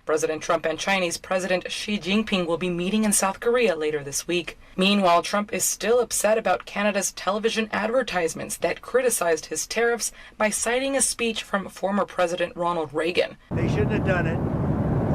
President Trump and Chinese President Xi Jinping will be meeting in South Korea later this week. Meanwhile, Trump is still upset about Canada's television advertisements that criticized his tariffs by citing a speech from former President Ronald Reagan. They shouldn't have done it,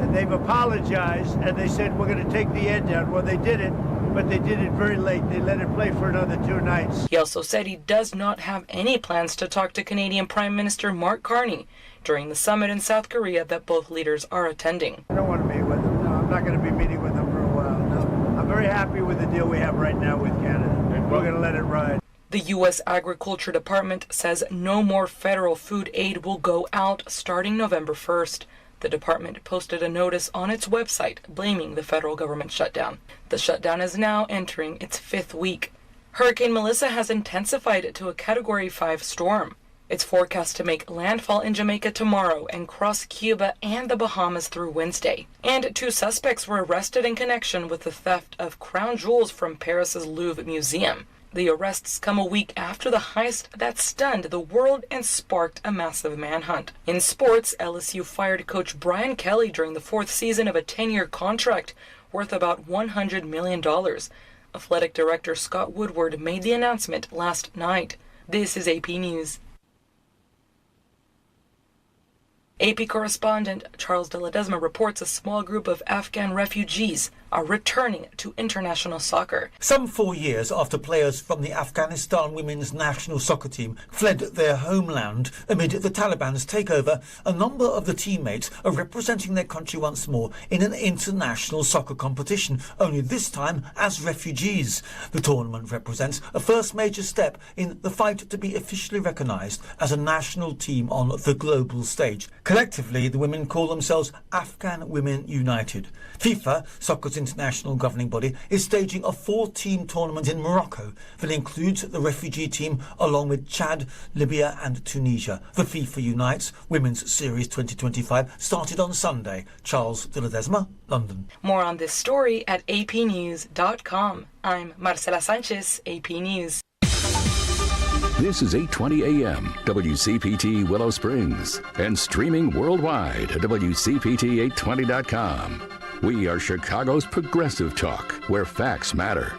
and they've apologized, and they said, we're going to take the edge out. Well, they did it, but they did it very late. They let it play for another 2 nights. He also said he does not have any plans to talk to Canadian Prime Minister Mark Carney during the summit in South Korea that both leaders are attending. I don't want to meet with them. No, I'm not going to be meeting with them for a while. No, I'm very happy with the deal we have right now with Canada. We're going to let it ride. The U.S. Agriculture Department says no more federal food aid will go out starting November 1st. The department posted a notice on its website blaming the federal government shutdown. The shutdown is now entering its 5th week. Hurricane Melissa has intensified to a Category 5 storm. It's forecast to make landfall in Jamaica tomorrow and cross Cuba and the Bahamas through Wednesday. And 2 suspects were arrested in connection with the theft of crown jewels from Paris's Louvre Museum. The arrests come a week after the heist that stunned the world and sparked a massive manhunt. In sports, LSU fired coach Brian Kelly during the 4th season of a 10-year contract worth about $100 million. Athletic director Scott Woodward made the announcement last night. This is AP News. AP correspondent Charles de Ledesma reports a small group of Afghan refugees are returning to international soccer. Some 4 years after players from the Afghanistan women's national soccer team fled their homeland amid the Taliban's takeover, a number of the teammates are representing their country once more in an international soccer competition, only this time as refugees. The tournament represents a first major step in the fight to be officially recognised as a national team on the global stage. Collectively, the women call themselves Afghan Women United. FIFA, soccer's international governing body, is staging a 4-team tournament in Morocco that includes the refugee team along with Chad, Libya and Tunisia. The FIFA Unites Women's Series 2025 started on Sunday. Charles de Ledesma, London. More on this story at apnews.com. I'm Marcela Sanchez, AP News. This is 8:20 a.m. WCPT Willow Springs and streaming worldwide at WCPT820.com. We are Chicago's progressive talk, where facts matter.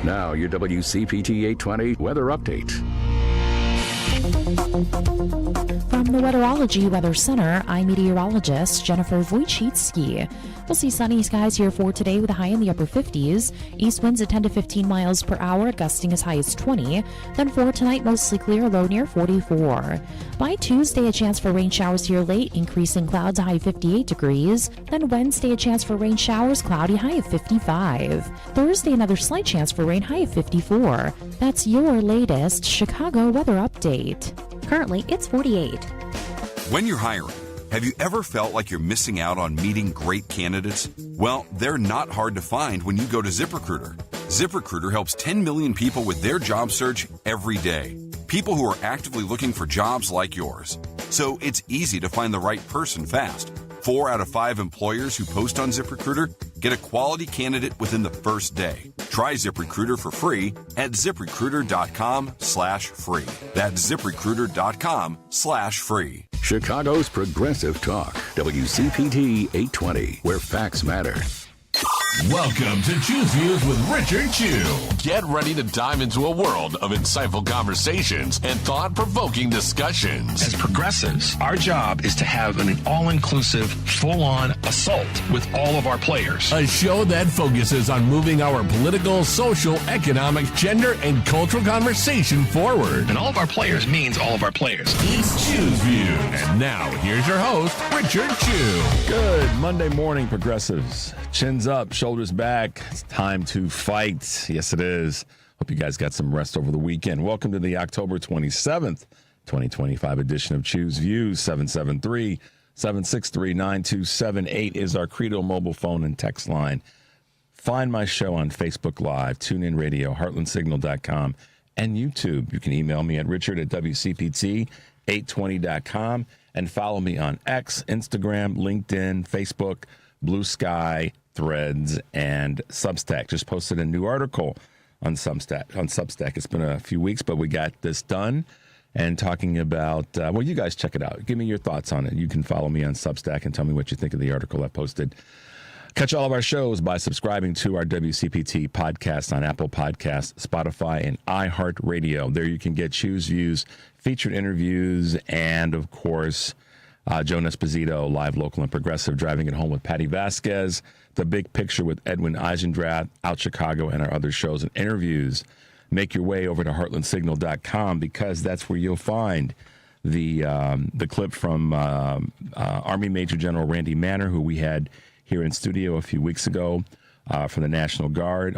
Now, your WCPT 820 weather update. From the Weatherology Weather Center, I'm meteorologist Jennifer Wojcicki. We'll see sunny skies here for today with a high in the upper 50s. East winds at 10 to 15 miles per hour, gusting as high as 20. Then for tonight, mostly clear, low near 44. By Tuesday, a chance for rain showers here late, increasing clouds, a high 58 degrees. Then Wednesday, a chance for rain showers, cloudy, high of 55. Thursday, another slight chance for rain, high of 54. That's your latest Chicago weather update. Currently, it's 48. When you're hiring, have you ever felt like you're missing out on meeting great candidates? Well, they're not hard to find when you go to ZipRecruiter. ZipRecruiter helps 10 million people with their job search every day. People who are actively looking for jobs like yours. So it's easy to find the right person fast. 4 out of 5 employers who post on ZipRecruiter get a quality candidate within the first day. Try ZipRecruiter for free at ZipRecruiter.com/free. That's ZipRecruiter.com/free. Chicago's progressive talk, WCPT 820, where facts matter. Welcome to Choose Views with Richard Chu. Get ready to dive into a world of insightful conversations and thought-provoking discussions. As progressives, our job is to have an all-inclusive, full-on assault with all of our players. A show that focuses on moving our political, social, economic, gender, and cultural conversation forward. And all of our players means all of our players. It's Choose Views. And now, here's your host, Richard Chu. Good Monday morning, progressives. Chins up, shoulders back. It's time to fight. Yes, it is. Hope you guys got some rest over the weekend. Welcome to the October 27th, 2025 edition of Choose Views. 773-763-9278 is our Credo mobile phone and text line. Find my show on Facebook Live, TuneIn Radio, HeartlandSignal.com, and YouTube. You can email me at richard@WCPT820.com and follow me on X, Instagram, LinkedIn, Facebook, Blue Sky, Threads, and Substack. Just posted a new article on Substack. It's been a few weeks, but we got this done, and talking about, well, you guys check it out. Give me your thoughts on it. You can follow me on Substack and tell me what you think of the article I posted. Catch all of our shows by subscribing to our WCPT podcast on Apple Podcasts, Spotify, and iHeartRadio. There you can get Choose Views, featured interviews, and, of course, Joan Esposito, live, local, and progressive, driving it home with Patty Vasquez, The Big Picture with Edwin Eisendrath, Out Chicago, and our other shows and interviews. Make your way over to heartlandsignal.com because that's where you'll find the clip from Army Major General Randy Manner, who we had here in studio a few weeks ago from the National Guard,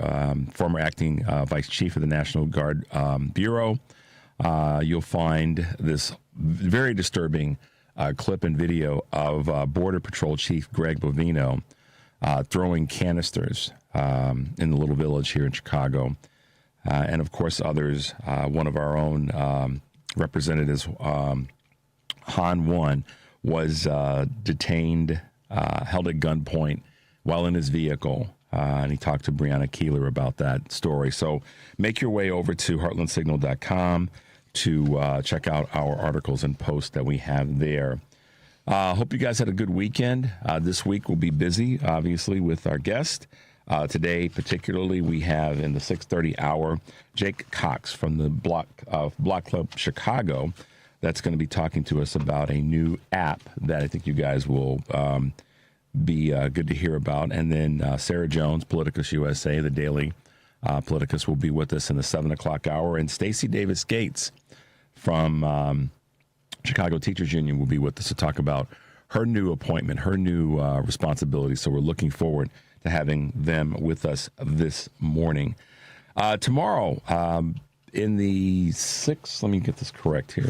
former acting Vice Chief of the National Guard Bureau. You'll find this very disturbing clip and video of Border Patrol Chief Greg Bovino throwing canisters in the little village here in Chicago. And, of course, others. One of our own representatives, Han One, was detained, held at gunpoint while in his vehicle. And he talked to Breonna Keeler about that story. So make your way over to heartlandsignal.com to check out our articles and posts that we have there. Hope you guys had a good weekend. This week will be busy, obviously, with our guest. Today, particularly, we have in the 6:30 hour, Jake Cox from the Block Club Chicago. That's going to be talking to us about a new app that I think you guys will be good to hear about. And then Sarah Jones, PoliticusUSA, the daily Politicus, will be with us in the 7 o'clock hour. And Stacey Davis Gates from Chicago Teachers Union will be with us to talk about her new appointment, her new responsibility. So we're looking forward to having them with us this morning. Tomorrow, in the 6th, let me get this correct here.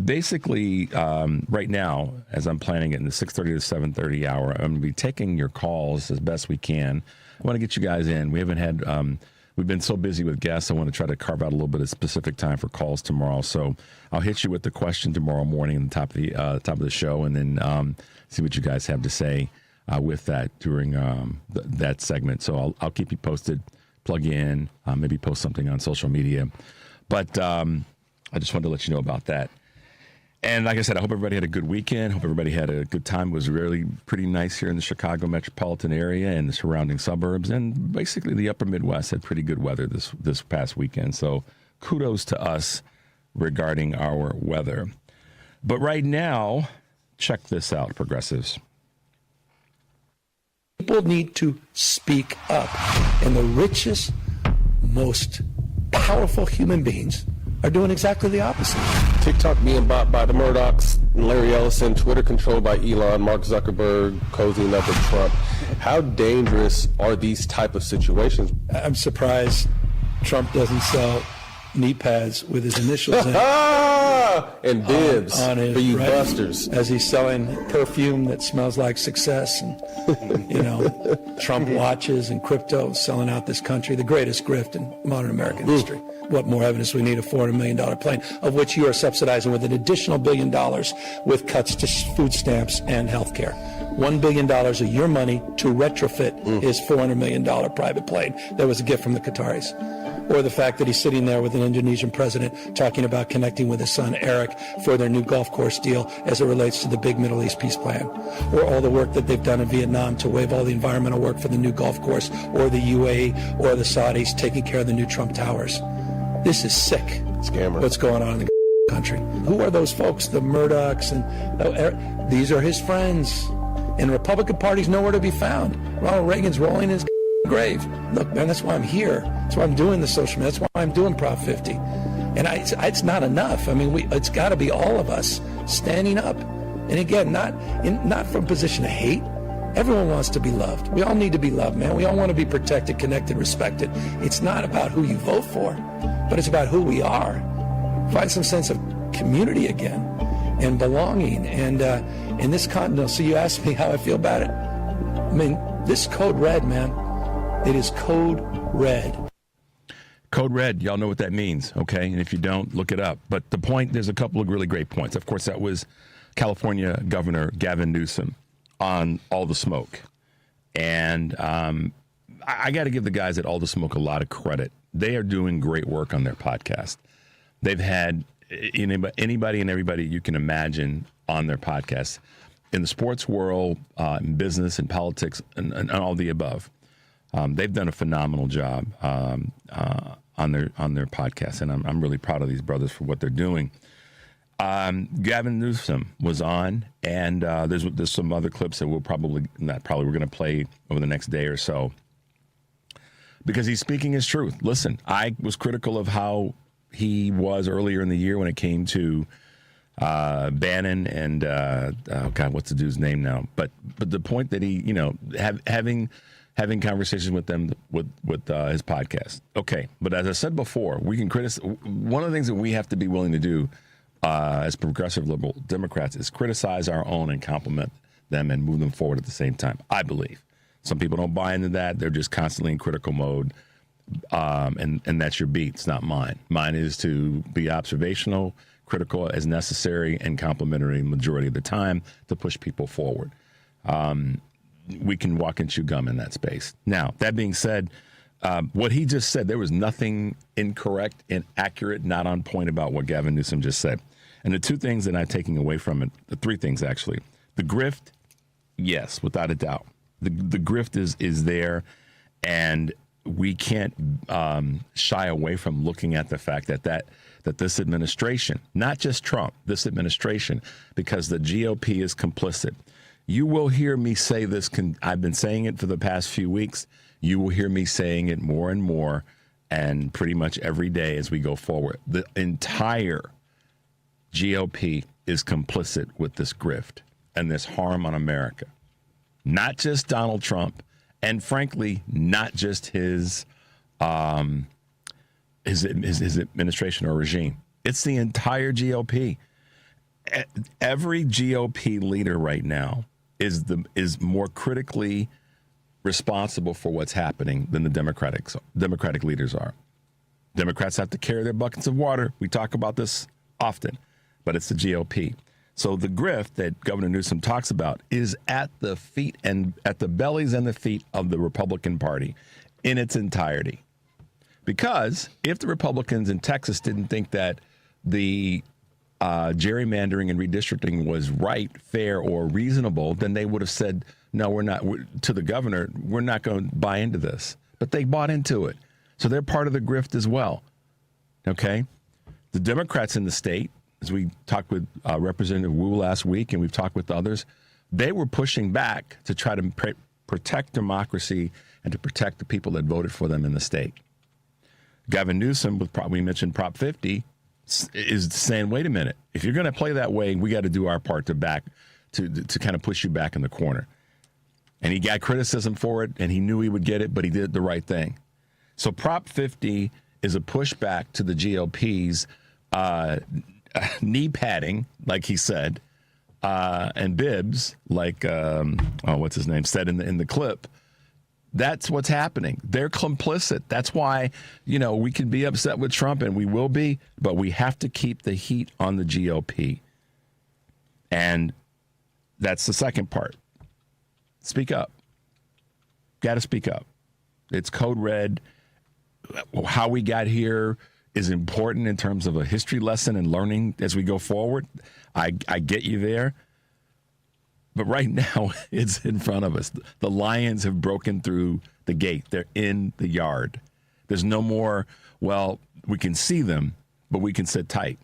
Basically, right now, as I'm planning it in the 6:30 to 7:30 hour, I'm going to be taking your calls as best we can. I want to get you guys in. We haven't had, we've been so busy with guests. I want to try to carve out a little bit of specific time for calls tomorrow. So I'll hit you with the question tomorrow morning at the top of the show, and then see what you guys have to say with that during that segment. So I'll keep you posted, plug you in, maybe post something on social media. But I just wanted to let you know about that. And like I said, I hope everybody had a good weekend. Hope everybody had a good time. It was really pretty nice here in the Chicago metropolitan area and the surrounding suburbs. And basically the upper Midwest had pretty good weather this past weekend. So kudos to us regarding our weather. But right now, check this out, progressives. People need to speak up. And the richest, most powerful human beings are doing exactly the opposite. TikTok being bought by the Murdochs, Larry Ellison, Twitter controlled by Elon, Mark Zuckerberg, cozying up with Trump. How dangerous are these type of situations? I'm surprised Trump doesn't sell knee pads with his initials in and bibs on his, for you right, busters. As he's selling perfume that smells like success and, Trump watches and crypto, selling out this country, the greatest grift in modern American history. What more evidence we need? A $400 million plane, of which you are subsidizing with an additional $1 billion with cuts to food stamps and health care. $1 billion of your money to retrofit his $400 million private plane that was a gift from the Qataris. Or the fact that he's sitting there with an Indonesian president talking about connecting with his son Eric for their new golf course deal as it relates to the big Middle East peace plan. Or all the work that they've done in Vietnam to waive all the environmental work for the new golf course, or the UAE or the Saudis taking care of the new Trump towers. This is sick. Scammer. What's going on in the country? Who are those folks? The Murdochs and these are his friends. And the Republican Party's nowhere to be found. Ronald Reagan's rolling his grave. Look, man, that's why I'm here. That's why I'm doing the social media. That's why I'm doing Prop 50. And it's not enough. I mean, it's got to be all of us standing up. And again, not from a position of hate. Everyone wants to be loved. We all need to be loved, man. We all want to be protected, connected, respected. It's not about who you vote for, but it's about who we are. Find some sense of community again and belonging. And in this continent, so you asked me how I feel about it. I mean, this code red, man. It is code red. Code red, y'all know what that means, okay? And if you don't, look it up. But the point, there's a couple of really great points. Of course, that was California Governor Gavin Newsom on All the Smoke. And I got to give the guys at All the Smoke a lot of credit. They are doing great work on their podcast. They've had anybody and everybody you can imagine on their podcast in the sports world, in business and politics, and all the above. They've done a phenomenal job on their podcast, and I'm really proud of these brothers for what they're doing. Gavin Newsom was on, and there's some other clips that we're going to play over the next day or so, because he's speaking his truth. Listen, I was critical of how he was earlier in the year when it came to Bannon and what's the dude's name now? But the point that he, having conversations with them with his podcast. Okay, but as I said before, we can criticize. One of the things that we have to be willing to do as progressive liberal Democrats is criticize our own and compliment them and move them forward at the same time. I believe some people don't buy into that; they're just constantly in critical mode. And that's your beat. It's not mine. Mine is to be observational, critical as necessary, and complimentary majority of the time to push people forward. We can walk and chew gum in that space. Now, that being said, what he just said, there was nothing incorrect, inaccurate, not on point about what Gavin Newsom just said. And the two things that I'm taking away from it, the three things actually. The grift, yes, without a doubt. The grift is there, and we can't shy away from looking at the fact that this administration, not just Trump, this administration, because the GOP is complicit. You will hear me say this. I've been saying it for the past few weeks. You will hear me saying it more and more, and pretty much every day as we go forward. The entire GOP is complicit with this grift and this harm on America. Not just Donald Trump, and frankly, not just his administration or regime. It's the entire GOP. Every GOP leader right now is more critically responsible for what's happening than the Democratic leaders are. Democrats have to carry their buckets of water. We talk about this often, but it's the GOP. So the grift that Governor Newsom talks about is at the feet and at the bellies and the feet of the Republican Party in its entirety. Because if the Republicans in Texas didn't think that the gerrymandering and redistricting was right, fair, or reasonable, then they would have said, no, we're not, to the governor, we're not going to buy into this. But they bought into it. So they're part of the grift as well. Okay? The Democrats in the state, as we talked with Representative Wu last week, and we've talked with others, they were pushing back to try to protect democracy and to protect the people that voted for them in the state. Gavin Newsom, we mentioned Prop 50, is saying, wait a minute, if you're going to play that way, we got to do our part to kind of push you back in the corner. And he got criticism for it, and he knew he would get it, but he did the right thing. So Prop 50 is a pushback to the GOP's knee padding, like he said, and bibs, like what's his name said in the clip. That's what's happening. They're complicit. That's why, we can be upset with Trump, and we will be, but we have to keep the heat on the GOP. And that's the second part. Speak up. Got to speak up. It's code red. How we got here is important in terms of a history lesson and learning as we go forward. I get you there. But right now, it's in front of us. The lions have broken through the gate. They're in the yard. There's no more, we can see them, but we can sit tight.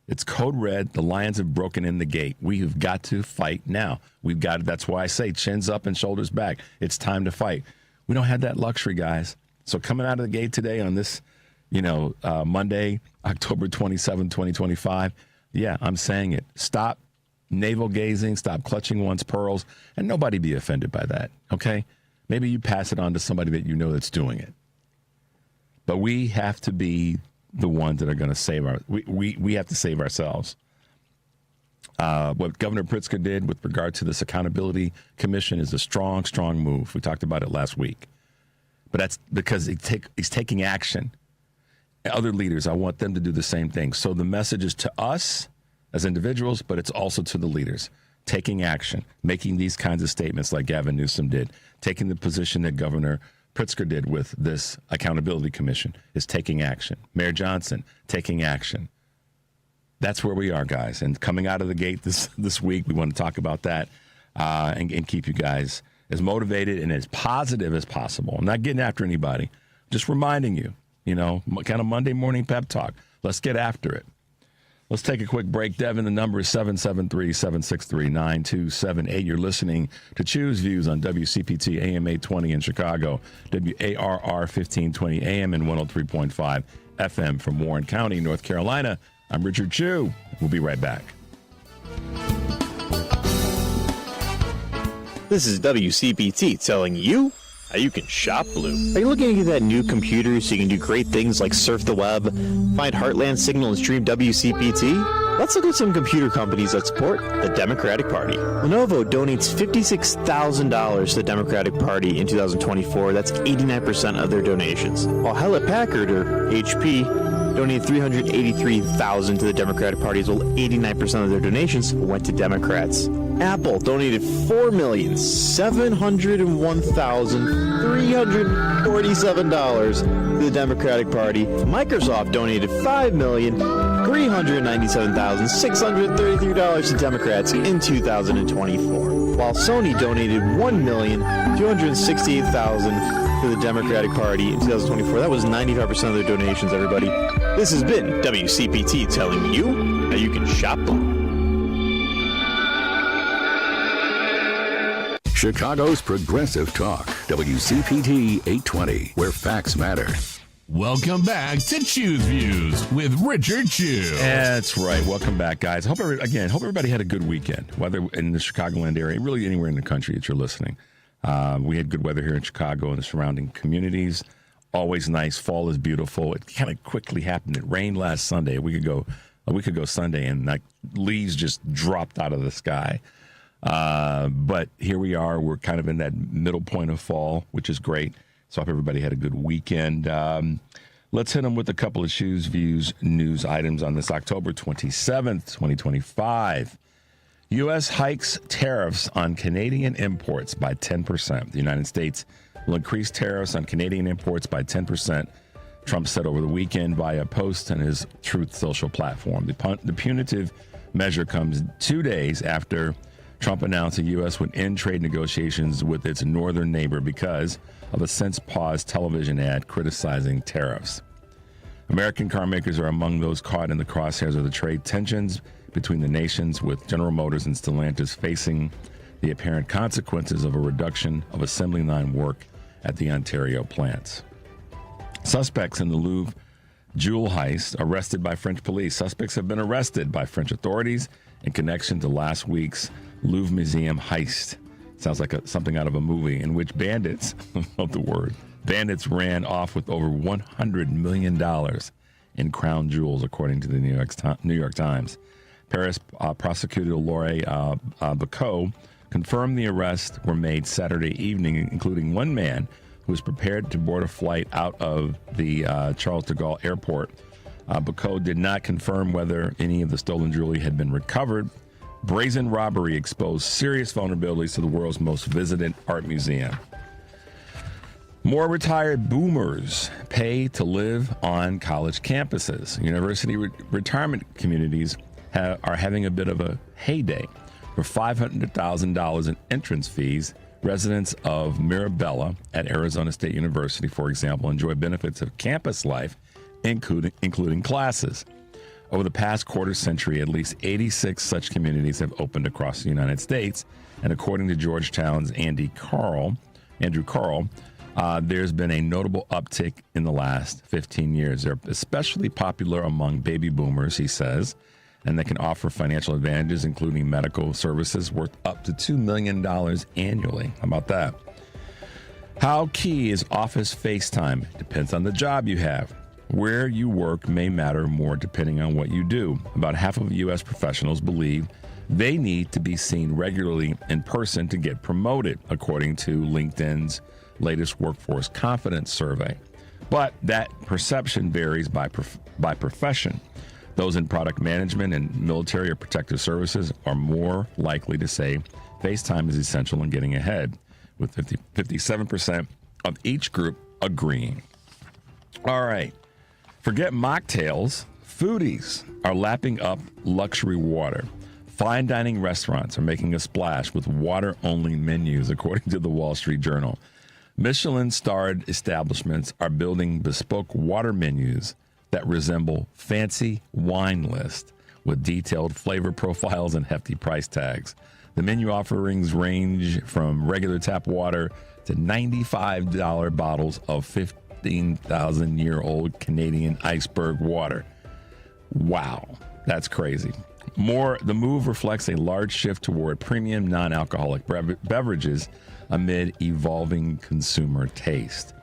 It's code red. The lions have broken in the gate. We have got to fight now. That's why I say chins up and shoulders back. It's time to fight. We don't have that luxury, guys. So coming out of the gate today on this, Monday, October 27, 2025, yeah, I'm saying it. Stop navel gazing, stop clutching one's pearls, and nobody be offended by that, okay? Maybe you pass it on to somebody that you know that's doing it. But we have to be the ones that are going to we have to save ourselves. What Governor Pritzker did with regard to this accountability commission is a strong, strong move. We talked about it last week. But that's because he's taking action. Other leaders, I want them to do the same thing. So the message is to us as individuals, but it's also to the leaders. Taking action, making these kinds of statements like Gavin Newsom did, taking the position that Governor Pritzker did with this accountability commission is taking action. Mayor Johnson taking action. That's where we are, guys. And coming out of the gate this week, we want to talk about that and keep you guys as motivated and as positive as possible. I'm not getting after anybody. Just reminding you, kind of Monday morning pep talk. Let's get after it. Let's take a quick break. Devin, the number is 773-763-9278. You're listening to Choose Views on WCPT AM 820 in Chicago, WARR 1520 AM and 103.5 FM from Warren County, North Carolina. I'm Richard Chu. We'll be right back. This is WCPT telling you how you can shop blue. Are you looking to get that new computer so you can do great things like surf the web, find Heartland Signal and stream WCPT? Let's look at some computer companies that support the Democratic Party. Lenovo donates $56,000 to the Democratic Party in 2024. That's 89% of their donations. While Hewlett-Packard, or HP, donated $383,000 to the Democratic Party, as well 89% of their donations went to Democrats. Apple donated $4,701,347 to the Democratic Party. Microsoft donated $5,397,633 to Democrats in 2024, while Sony donated $1,268,000 to the Democratic Party in 2024. That was 95% of their donations, everybody. This has been WCPT telling you how you can shop blue. Chicago's Progressive Talk, WCPT 820, where facts matter. Welcome back to Choose Views with Richard Chu. That's right. Welcome back, guys. Hope everybody had a good weekend, whether in the Chicagoland area, really anywhere in the country that you're listening. We had good weather here in Chicago and the surrounding communities. Always nice. Fall is beautiful. It kind of quickly happened. It rained last Sunday, a week ago Sunday, and like leaves just dropped out of the sky. But here we are. We're kind of in that middle point of fall, which is great. So I hope everybody had a good weekend. Let's hit them with a couple of Choose Views news items on this October 27th, 2025. U.S. hikes tariffs on Canadian imports by 10%. The United States will increase tariffs on Canadian imports by 10%, Trump said over the weekend via a post on his Truth Social platform. The punitive measure comes 2 days after Trump announced the U.S. would end trade negotiations with its northern neighbor because of a since-paused television ad criticizing tariffs. American car makers are among those caught in the crosshairs of the trade tensions between the nations, with General Motors and Stellantis facing the apparent consequences of a reduction of assembly line work at the Ontario plants. Suspects in the Louvre jewel heist arrested by French police. Suspects have been arrested by French authorities in connection to last week's Louvre Museum heist. Sounds like something out of a movie in which bandits, love the word, bandits ran off with over $100 million in crown jewels, according to the New York Times. Paris prosecutor Laure Bacot confirmed the arrests were made Saturday evening, including one man who was prepared to board a flight out of the Charles de Gaulle airport. Bacot did not confirm whether any of the stolen jewelry had been recovered. Brazen robbery exposed serious vulnerabilities to the world's most visited art museum. More retired boomers pay to live on college campuses. University retirement communities are having a bit of a heyday. For $500,000 in entrance fees, residents of Mirabella at Arizona State University, for example, enjoy benefits of campus life, including classes. Over the past quarter century, at least 86 such communities have opened across the United States. And according to Georgetown's Andrew Carl, there's been a notable uptick in the last 15 years. They're especially popular among baby boomers, he says, and they can offer financial advantages, including medical services worth up to $2 million annually. How about that? How key is office FaceTime? Depends on the job you have. Where you work may matter more depending on what you do. About half of U.S. professionals believe they need to be seen regularly in person to get promoted, according to LinkedIn's latest workforce confidence survey. But that perception varies by profession. Those in product management and military or protective services are more likely to say FaceTime is essential in getting ahead, with 57% of each group agreeing. All right. Forget mocktails. Foodies are lapping up luxury water. Fine dining restaurants are making a splash with water-only menus, according to the Wall Street Journal. Michelin-starred establishments are building bespoke water menus that resemble fancy wine lists with detailed flavor profiles and hefty price tags. The menu offerings range from regular tap water to $95 bottles of 15,000-year-old Canadian iceberg water. Wow, that's crazy. The move reflects a large shift toward premium non-alcoholic beverages amid evolving consumer taste.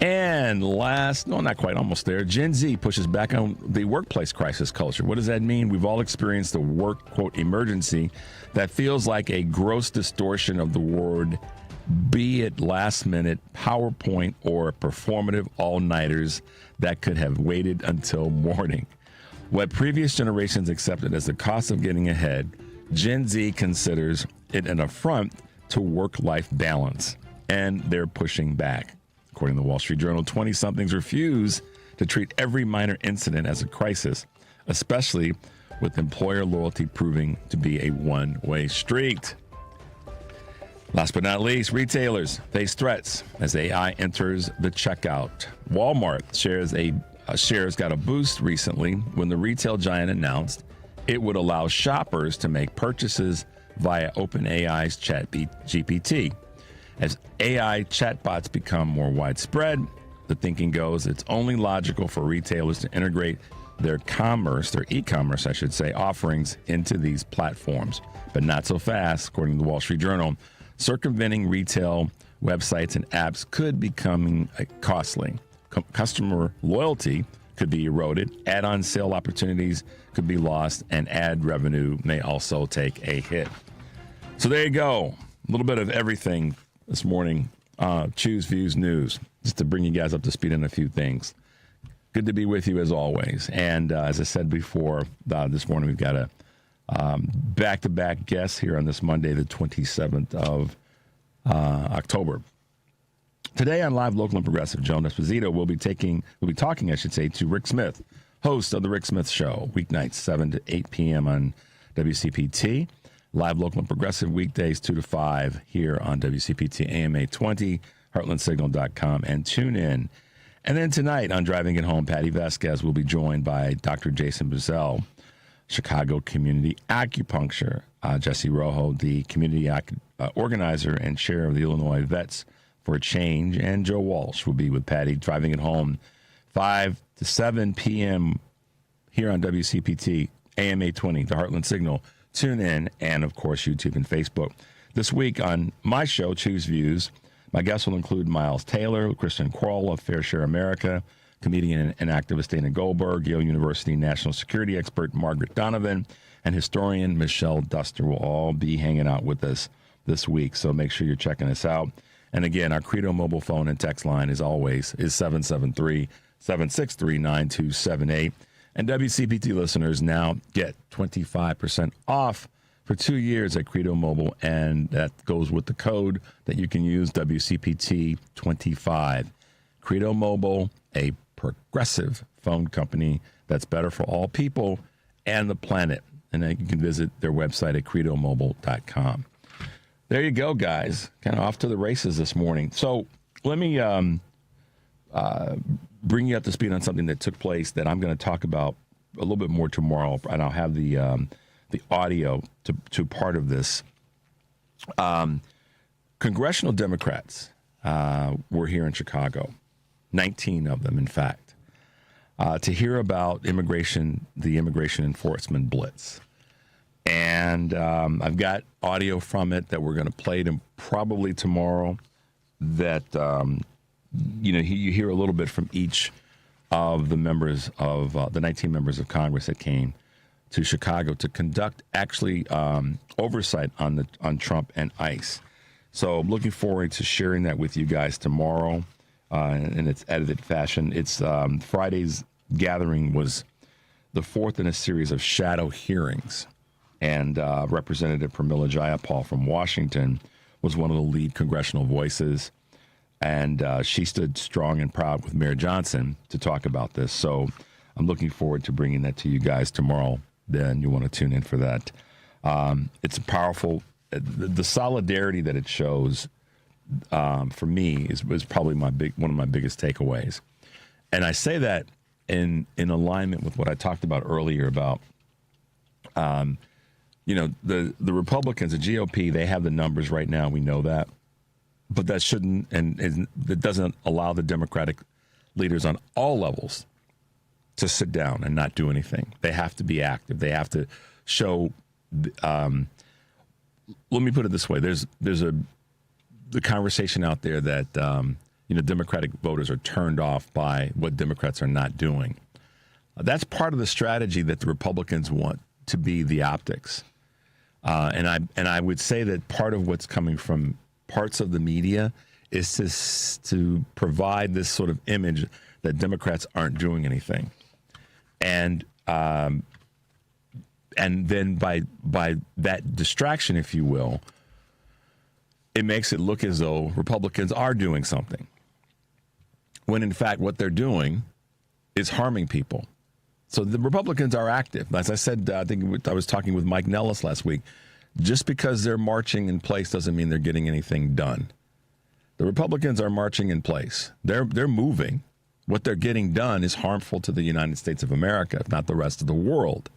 And almost there, Gen Z pushes back on the workplace crisis culture. What does that mean? We've all experienced a work, quote, emergency that feels like a gross distortion of the word, be it last-minute PowerPoint or performative all-nighters that could have waited until morning. What previous generations accepted as the cost of getting ahead, Gen Z considers it an affront to work-life balance, and they're pushing back. According to the Wall Street Journal, 20-somethings refuse to treat every minor incident as a crisis, especially with employer loyalty proving to be a one-way street. Last but not least, retailers face threats as AI enters the checkout. Walmart shares got a boost recently when the retail giant announced it would allow shoppers to make purchases via OpenAI's ChatGPT. As AI chatbots become more widespread, the thinking goes it's only logical for retailers to integrate their e-commerce, offerings into these platforms. But not so fast, according to the Wall Street Journal. Circumventing retail websites and apps could become costly. Customer loyalty could be eroded, add-on sale opportunities could be lost, and ad revenue may also take a hit. So there you go. A little bit of everything this morning. Choose Views News, just to bring you guys up to speed on a few things. Good to be with you as always. And as I said before, this morning we've got a back-to-back guest here on this Monday, the 27th of October. Today on Live, Local, and Progressive, Joan Esposito will be talking, to Rick Smith, host of The Rick Smith Show, weeknights 7 to 8 p.m. on WCPT. Live, Local, and Progressive, weekdays 2 to 5 here on WCPT AM 820, heartlandsignal.com, and tune in. And then tonight on Driving It Home, Patty Vasquez will be joined by Dr. Jason Buzzell, Chicago Community Acupuncture, Jesse Rojo, the community organizer and chair of the Illinois Vets for a Change, and Joe Walsh will be with Patty Driving It Home 5 to 7 p.m. here on WCPT AM 820, the Heartland Signal. Tune in, and of course YouTube and Facebook. This week on my show, Choose Views, my guests will include Miles Taylor, Kristen Quarles of Fair Share America, comedian and activist Dana Goldberg, Yale University national security expert Margaret Donovan, and historian Michelle Duster will all be hanging out with us this week. So make sure you're checking us out. And again, our Credo mobile phone and text line, as always, is 773-763-9278. And WCPT listeners now get 25% off for 2 years at Credo Mobile, and that goes with the code that you can use, WCPT25. Credo Mobile, a progressive phone company that's better for all people and the planet. And then you can visit their website at credomobile.com. There you go, guys. Kind of off to the races this morning. So let me bring you up to speed on something that took place that I'm going to talk about a little bit more tomorrow, and I'll have the audio to part of this. Congressional Democrats were here in Chicago, 19 of them, in fact, to hear about the immigration enforcement blitz. And I've got audio from it that we're going to play probably tomorrow that, you hear a little bit from each of the members of the 19 members of Congress that came to Chicago to conduct oversight on Trump and ICE. So I'm looking forward to sharing that with you guys tomorrow in its edited fashion. It's Friday's gathering was the fourth in a series of shadow hearings. And Representative Pramila Jayapal from Washington was one of the lead congressional voices. And she stood strong and proud with Mayor Johnson to talk about this. So I'm looking forward to bringing that to you guys tomorrow. Then you want to tune in for that. It's powerful. The solidarity that it shows for me was probably one of my biggest takeaways. And I say that in alignment with what I talked about earlier about, the Republicans, the GOP, they have the numbers right now. We know that. But that shouldn't, and that doesn't allow the Democratic leaders on all levels to sit down and not do anything. They have to be active. They have to show. Let me put it this way: there's the conversation out there that Democratic voters are turned off by what Democrats are not doing. That's part of the strategy that the Republicans want to be the optics, and I would say that part of what's coming from parts of the media is to provide this sort of image that Democrats aren't doing anything, and then by that distraction, if you will, it makes it look as though Republicans are doing something, when in fact what they're doing is harming people. So the Republicans are active. As I said, I think I was talking with Mike Nellis last week. Just because they're marching in place doesn't mean they're getting anything done. The Republicans are marching in place. They're moving. What they're getting done is harmful to the United States of America, if not the rest of the world,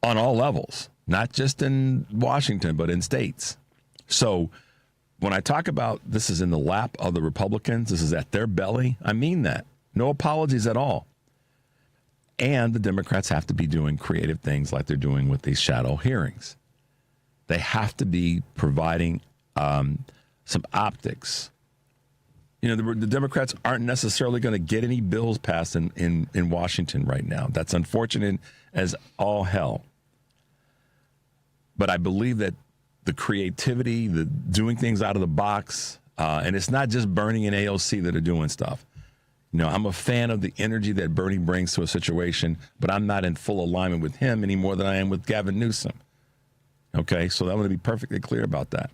on all levels, not just in Washington, but in states. So when I talk about this is in the lap of the Republicans, this is at their belly, I mean that. No apologies at all. And the Democrats have to be doing creative things like they're doing with these shadow hearings. They have to be providing some optics. The Democrats aren't necessarily going to get any bills passed in Washington right now. That's unfortunate as all hell. But I believe that the creativity, the doing things out of the box, and it's not just Bernie and AOC that are doing stuff. I'm a fan of the energy that Bernie brings to a situation, but I'm not in full alignment with him any more than I am with Gavin Newsom. Okay, so I'm going to be perfectly clear about that.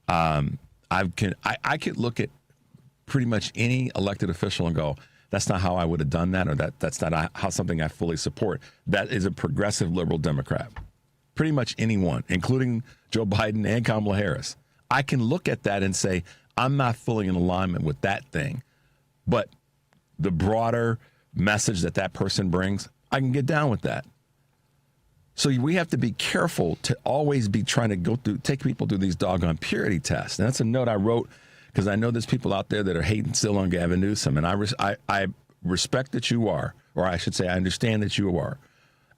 I could look at pretty much any elected official and go, that's not how I would have done that, or that's not how something I fully support. That is a progressive liberal Democrat. Pretty much anyone, including Joe Biden and Kamala Harris. I can look at that and say, I'm not fully in alignment with that thing. But the broader message that person brings, I can get down with that. So we have to be careful to always be trying to take people through these doggone purity tests. And that's a note I wrote because I know there's people out there that are hating still on Gavin Newsom. And I respect that you are, or I should say I understand that you are,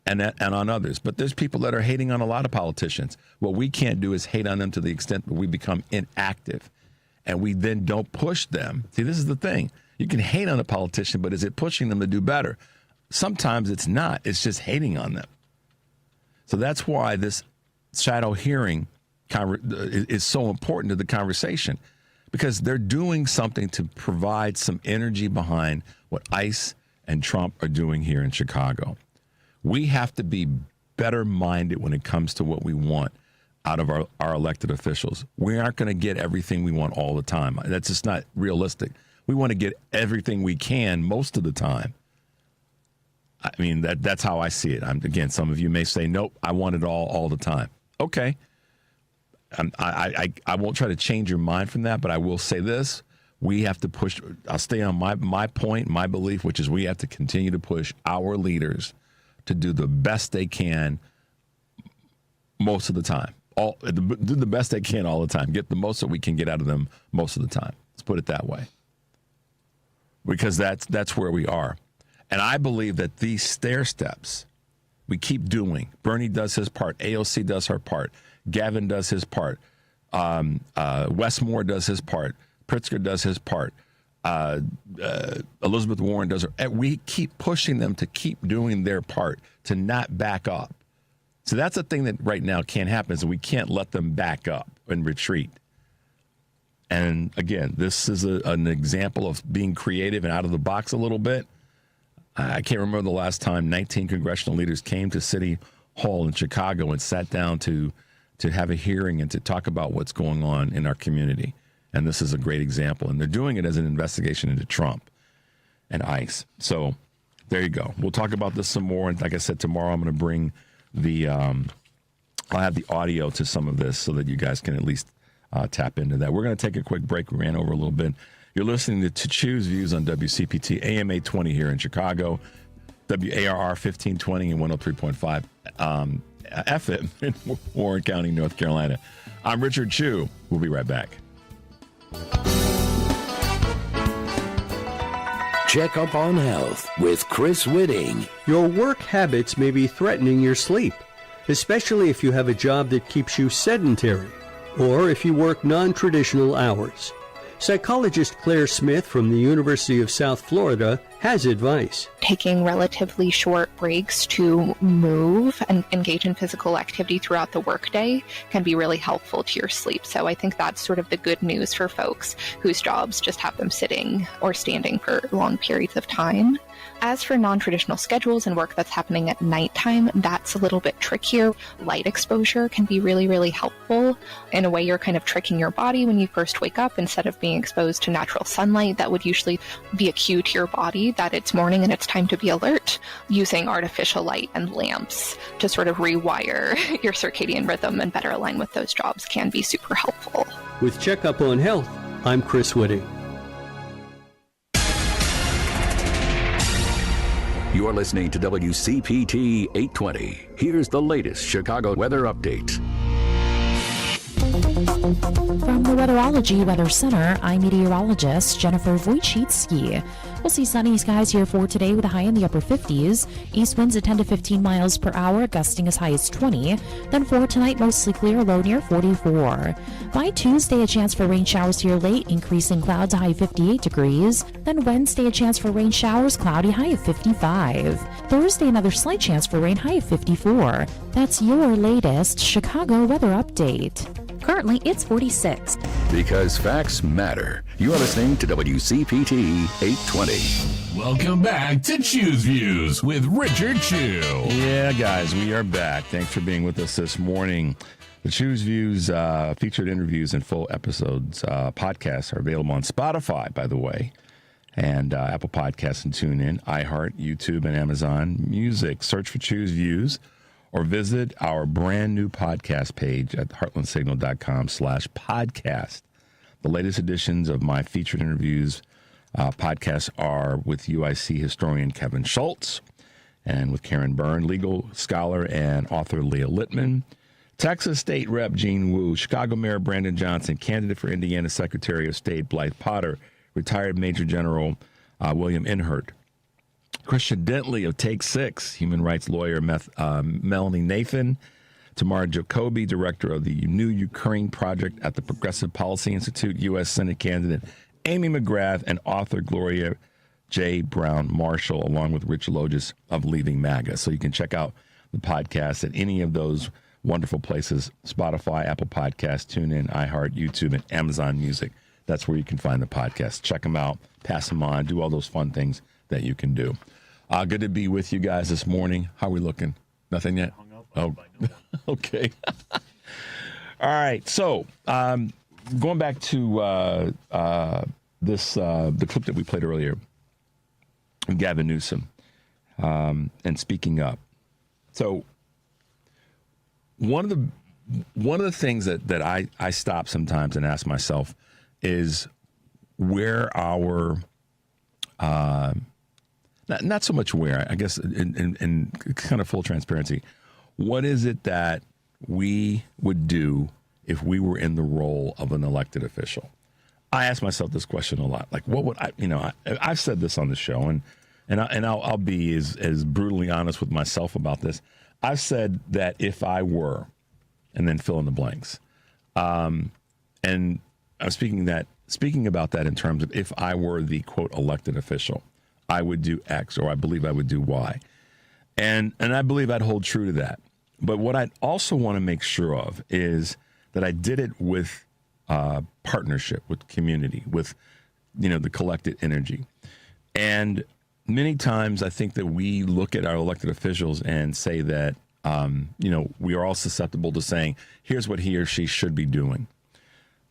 and on others. But there's people that are hating on a lot of politicians. What we can't do is hate on them to the extent that we become inactive. And we then don't push them. See, this is the thing. You can hate on a politician, but is it pushing them to do better? Sometimes it's not. It's just hating on them. So that's why this shadow hearing is so important to the conversation, because they're doing something to provide some energy behind what ICE and Trump are doing here in Chicago. We have to be better minded when it comes to what we want out of our elected officials. We aren't going to get everything we want all the time. That's just not realistic. We want to get everything we can most of the time. I mean, that's how I see it. Again, some of you may say, nope, I want it all the time. Okay. I won't try to change your mind from that, but I will say this. We have to push. I'll stay on my point, my belief, which is we have to continue to push our leaders to do the best they can most of the time. Do the best they can all the time. Get the most that we can get out of them most of the time. Let's put it that way. Because that's where we are. And I believe that these stair steps we keep doing. Bernie does his part. AOC does her part. Gavin does his part. Westmore does his part. Pritzker does his part. Elizabeth Warren does her. And we keep pushing them to keep doing their part, to not back up. So that's a thing that right now can't happen, is we can't let them back up and retreat. And again, this is an example of being creative and out of the box a little bit. I can't remember the last time 19 congressional leaders came to City Hall in Chicago and sat down to have a hearing and to talk about what's going on in our community. And this is a great example. And they're doing it as an investigation into Trump and ICE. So there you go. We'll talk about this some more. And like I said, tomorrow I'm going to bring I'll have the audio to some of this so that you guys can at least tap into that. We're going to take a quick break. We ran over a little bit. You're listening to Choose Views on WCPT, AM 820 here in Chicago, WARR 1520 and 103.5 FM in Warren County, North Carolina. I'm Richard Chu. We'll be right back. Check up on health with Chris Whitting. Your work habits may be threatening your sleep, especially if you have a job that keeps you sedentary or if you work non-traditional hours. Psychologist Claire Smith from the University of South Florida has advice. Taking relatively short breaks to move and engage in physical activity throughout the workday can be really helpful to your sleep. So I think that's sort of the good news for folks whose jobs just have them sitting or standing for long periods of time. As for non-traditional schedules and work that's happening at nighttime, that's a little bit trickier. Light exposure can be really, really helpful. In a way, you're kind of tricking your body when you first wake up. Instead of being exposed to natural sunlight, that would usually be a cue to your body that it's morning and it's time to be alert. Using artificial light and lamps to sort of rewire your circadian rhythm and better align with those jobs can be super helpful. With Checkup on Health, I'm Chris Whitting. You're listening to WCPT 820. Here's the latest Chicago weather update. From the Weatherology Weather Center, I'm meteorologist Jennifer Wojcicki. We'll see sunny skies here for today with a high in the upper 50s. East winds at 10 to 15 miles per hour, gusting as high as 20. Then for tonight, mostly clear, low near 44. By Tuesday, a chance for rain showers here late, increasing clouds, a high 58 degrees. Then Wednesday, a chance for rain showers, cloudy, high of 55. Thursday, another slight chance for rain, high of 54. That's your latest Chicago weather update. Currently, it's 46. Because facts matter. You're listening to WCPT 820. Welcome back to Choose Views with Richard Chu. Yeah, guys, we are back. Thanks for being with us this morning. The Choose Views featured interviews and full episodes podcasts are available on Spotify, by the way, and Apple Podcasts and TuneIn, iHeart, YouTube, and Amazon Music. Search for Choose Views or visit our brand new podcast page at heartlandsignal.com/podcast. The latest editions of my featured interviews podcasts are with UIC historian Kevin Schultz and with Karen Byrne, legal scholar and author Leah Littman, Texas State Rep Gene Wu, Chicago Mayor Brandon Johnson, candidate for Indiana Secretary of State Blythe Potter, retired Major General William Inhert, Christian Dentley of Take Six, human rights lawyer Melanie Nathan, Tamara Jacoby, director of the New Ukraine Project at the Progressive Policy Institute, U.S. Senate candidate Amy McGrath, and author Gloria J. Brown Marshall, along with Rich Logis of Leaving MAGA. So you can check out the podcast at any of those wonderful places: Spotify, Apple Podcasts, TuneIn, iHeart, YouTube, and Amazon Music. That's where you can find the podcast. Check them out, pass them on, do all those fun things that you can do. Good to be with you guys this morning. How are we looking? Nothing yet? Oh, okay. All right. So going back to the clip that we played earlier, Gavin Newsom, and speaking up. So one of the things that I stop sometimes and ask myself is where our not so much where, I guess, in kind of full transparency, what is it that we would do if we were in the role of an elected official? I ask myself this question a lot. Like, what would I, I've said this on the show, and I'll be as brutally honest with myself about this. I've said that if I were, and then fill in the blanks, and I'm speaking about that in terms of if I were the quote elected official, I would do X, or I believe I would do Y. And I believe I'd hold true to that. But what I'd also want to make sure of is that I did it with partnership, with community, with, the collected energy. And many times I think that we look at our elected officials and say that, we are all susceptible to saying, here's what he or she should be doing.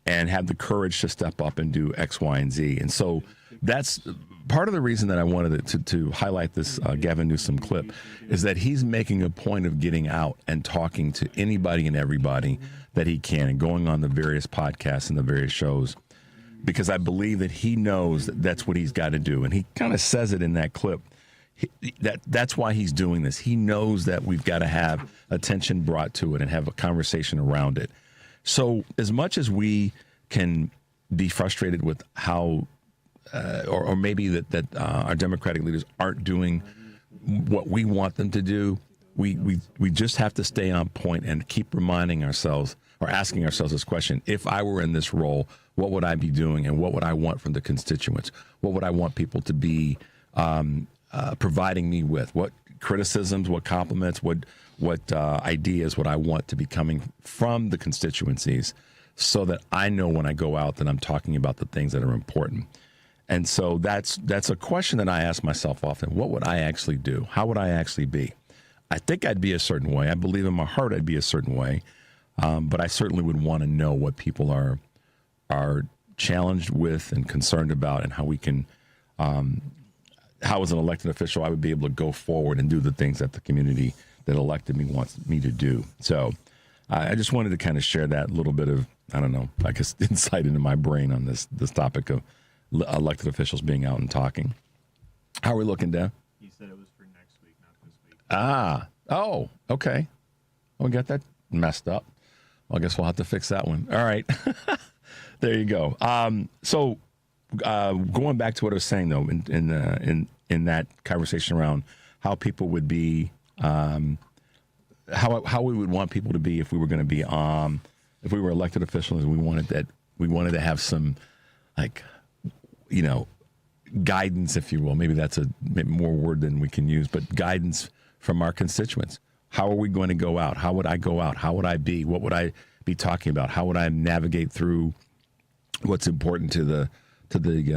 and have the courage to step up and do X, Y, and Z. And so that's part of the reason that I wanted to highlight this Gavin Newsom clip, is that he's making a point of getting out and talking to anybody and everybody that he can, and going on the various podcasts and the various shows, because I believe that he knows that that's what he's got to do. And he kind of says it in that clip. That's why he's doing this. He knows that we've got to have attention brought to it and have a conversation around it. So as much as we can be frustrated with how, or maybe that our Democratic leaders aren't doing what we want them to do, we just have to stay on point and keep reminding ourselves, or asking ourselves this question: if I were in this role, what would I be doing, and what would I want from the constituents? What would I want people to be providing me with? What criticisms, what compliments, what ideas would I want to be coming from the constituencies, so that I know when I go out that I'm talking about the things that are important. And so that's a question that I ask myself often. What would I actually do? How would I actually be? I think I'd be a certain way. I believe in my heart I'd be a certain way. But I certainly would want to know what people are challenged with and concerned about, and how we can, how as an elected official I would be able to go forward and do the things that the community that elected me wants me to do. So I just wanted to kind of share that little bit of, I don't know, I guess, insight into my brain on this topic of elected officials being out and talking. How are we looking, Deb? He said it was for next week, not this week. Oh, okay. Well, we got that messed up. Well, I guess we'll have to fix that one. All right. There you go. So going back to what I was saying, though, in that conversation around how people would be, how we would want people to be if we were going to be, if we were elected officials, and we wanted to have some, like, guidance, if you will. Maybe that's a more word than we can use, but guidance from our constituents. How are we going to go out? How would I go out? How would I be? What would I be talking about? How would I navigate through what's important to the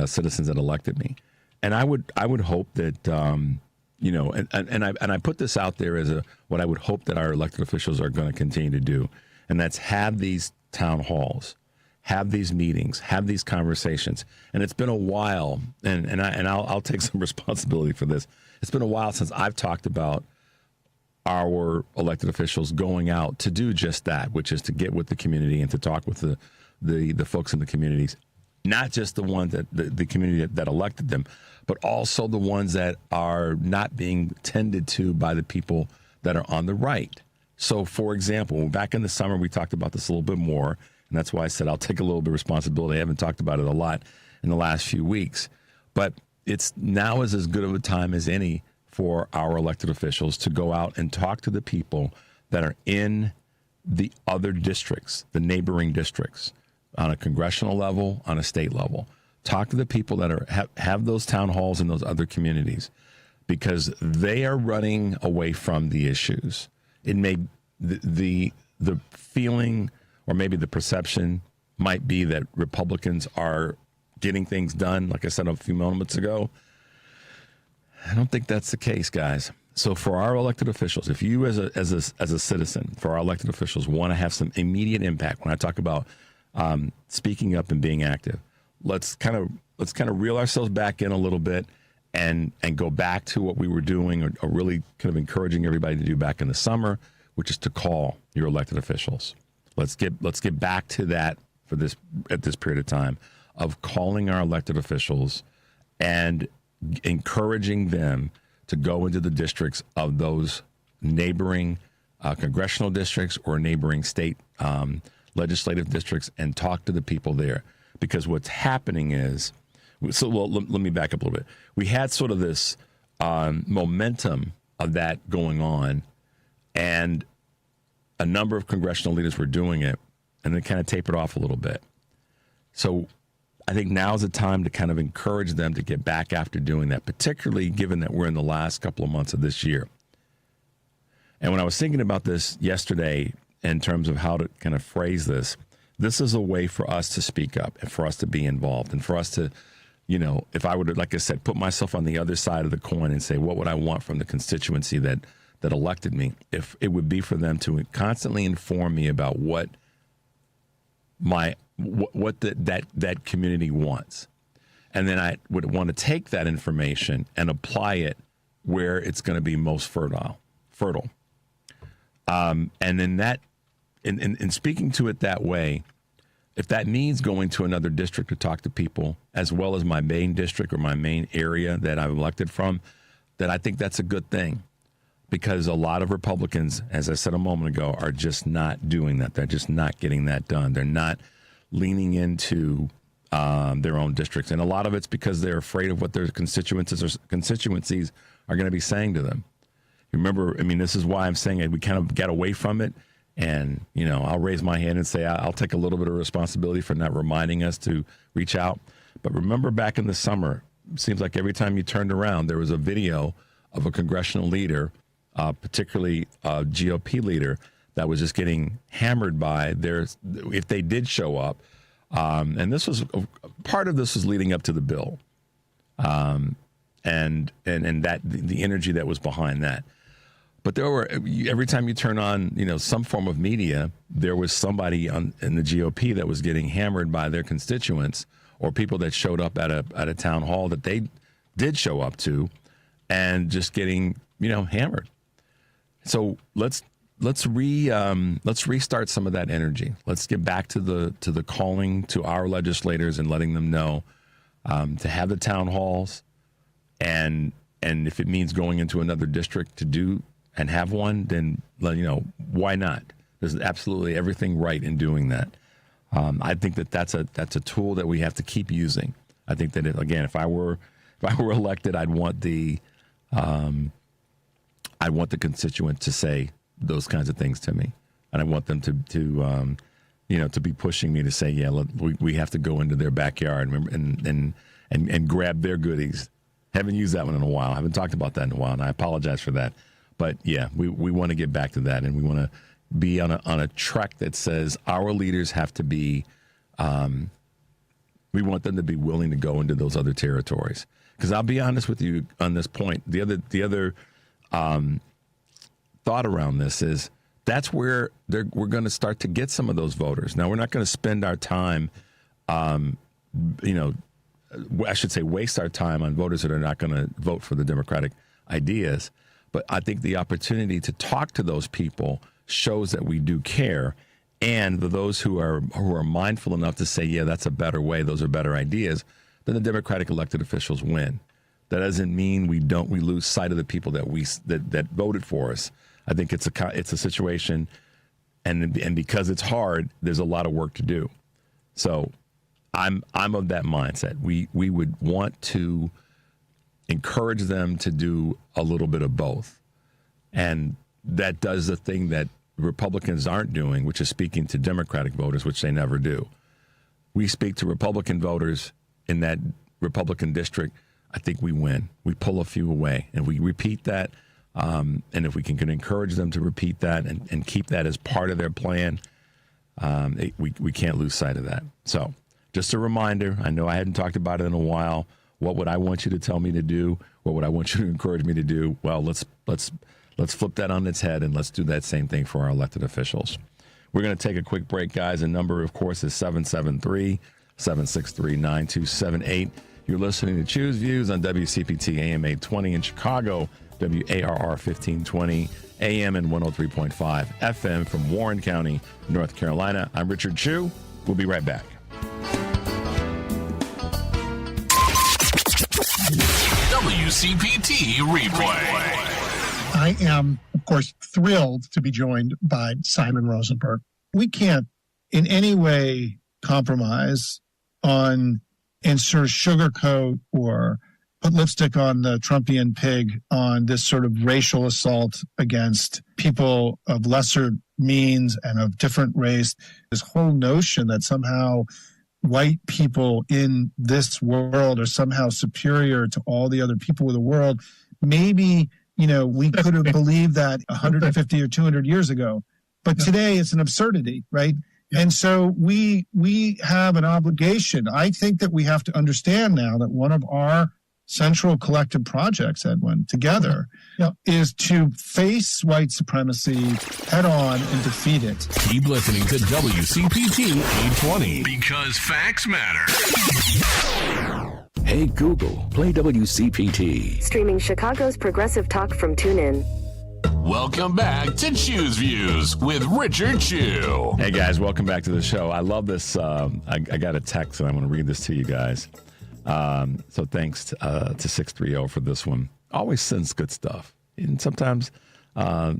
citizens that elected me? And I would hope that and I put this out there as what I would hope that our elected officials are going to continue to do, and that's have these town halls, have these meetings, have these conversations. And it's been a while, and I'll take some responsibility for this. It's been a while since I've talked about our elected officials going out to do just that, which is to get with the community and to talk with the folks in the communities, not just the ones that the community that elected them, but also the ones that are not being tended to by the people that are on the right. So, for example, back in the summer, we talked about this a little bit more, and that's why I said I'll take a little bit of responsibility. I haven't talked about it a lot in the last few weeks, but it's now is as good of a time as any for our elected officials to go out and talk to the people that are in the other districts, the neighboring districts, on a congressional level, on a state level. Talk to the people that have those town halls in those other communities, because they are running away from the issues. It may the feeling, or maybe the perception might be that Republicans are getting things done, like I said a few moments ago. I don't think that's the case, guys. So for our elected officials, if you as a citizen, for our elected officials, want to have some immediate impact, when I talk about speaking up and being active, let's kind of reel ourselves back in a little bit and go back to what we were doing, or really kind of encouraging everybody to do back in the summer, which is to call your elected officials. Let's get back to that at this period of time, of calling our elected officials and encouraging them to go into the districts of those neighboring congressional districts or neighboring state legislative districts and talk to the people there. Because what's happening is, let me back up a little bit. We had sort of this momentum of that going on, and a number of congressional leaders were doing it, and then kind of tapered off a little bit. So I think now is the time to kind of encourage them to get back after doing that, particularly given that we're in the last couple of months of this year. And when I was thinking about this yesterday in terms of how to kind of phrase this is a way for us to speak up and for us to be involved and for us to, if I were to, like I said, put myself on the other side of the coin and say, what would I want from the constituency that elected me? If it would be for them to constantly inform me about what what that community wants. And then I would want to take that information and apply it where it's going to be most fertile. And then that, in speaking to it that way, if that means going to another district to talk to people, as well as my main district or my main area that I'm elected from, then I think that's a good thing. Because a lot of Republicans, as I said a moment ago, are just not doing that. They're just not getting that done. They're not leaning into their own districts. And a lot of it's because they're afraid of what their constituencies are going to be saying to them. Remember, I mean, this is why I'm saying it. We kind of got away from it. And, you know, I'll raise my hand and say I'll take a little bit of responsibility for not reminding us to reach out. But remember back in the summer, it seems like every time you turned around, there was a video of a congressional leader, particularly a GOP leader, that was just getting hammered by if they did show up. And this was part of this was leading up to the bill, and that the energy that was behind that. But there were, every time you turn on, you know, some form of media, there was somebody in the GOP that was getting hammered by their constituents or people that showed up at a town hall that they did show up to, and just getting, you know, hammered. So let's restart some of that energy. Let's get back to the calling to our legislators and letting them know to have the town halls, and if it means going into another district to do and have one, then, you know, why not? There's absolutely everything right in doing that. I think that's a tool that we have to keep using. I think that if I were elected, I'd want the constituent to say those kinds of things to me, and I want them to be pushing me to say, yeah, we have to go into their backyard and grab their goodies. Haven't used that one in a while. I haven't talked about that in a while, and I apologize for that. But yeah, we want to get back to that, and we want to be on a track that says our leaders have to be. We want them to be willing to go into those other territories. Because I'll be honest with you on this point. The other thought around this is that's where we're going to start to get some of those voters. Now, we're not going to spend our time, I should say waste our time on voters that are not going to vote for the Democratic ideas. But I think the opportunity to talk to those people shows that we do care. And those who are mindful enough to say, yeah, that's a better way, those are better ideas, then the Democratic elected officials win. That doesn't mean we lose sight of the people that voted for us. I think it's a situation, and because it's hard, there's a lot of work to do. So I'm of that mindset. We would want to encourage them to do a little bit of both, and that does the thing that Republicans aren't doing, which is speaking to Democratic voters, which they never do. We speak to Republican voters in that Republican district. I think we win. We pull a few away, and we repeat that. And if we can encourage them to repeat that and keep that as part of their plan, we can't lose sight of that. So just a reminder, I know I hadn't talked about it in a while. What would I want you to tell me to do? What would I want you to encourage me to do? Well, let's flip that on its head, and let's do that same thing for our elected officials. We're going to take a quick break, guys. The number, of course, is 773-763-9278. You're listening to Choose Views on WCPT AM 820 in Chicago, WARR 1520 AM and 103.5 FM from Warren County, North Carolina. I'm Richard Chu. We'll be right back. WCPT Replay. I am, of course, thrilled to be joined by Simon Rosenberg. We can't in any way compromise on and sort of sugarcoat or put lipstick on the Trumpian pig on this sort of racial assault against people of lesser means and of different race. This whole notion that somehow white people in this world are somehow superior to all the other people of the world. Maybe, we could have believed that 150 or 200 years ago, but today it's an absurdity, right? And so we have an obligation. I think that we have to understand now that one of our central collective projects, Edwin, together, is to face white supremacy head on and defeat it. Keep listening to WCPT 820 because facts matter. Hey Google, play WCPT. Streaming Chicago's progressive talk from TuneIn. Welcome back to Choose Views with Richard Chew. Hey guys, welcome back to the show. I love this. I got a text and I'm going to read this to you guys. So thanks to 630 for this one. Always sends good stuff. And sometimes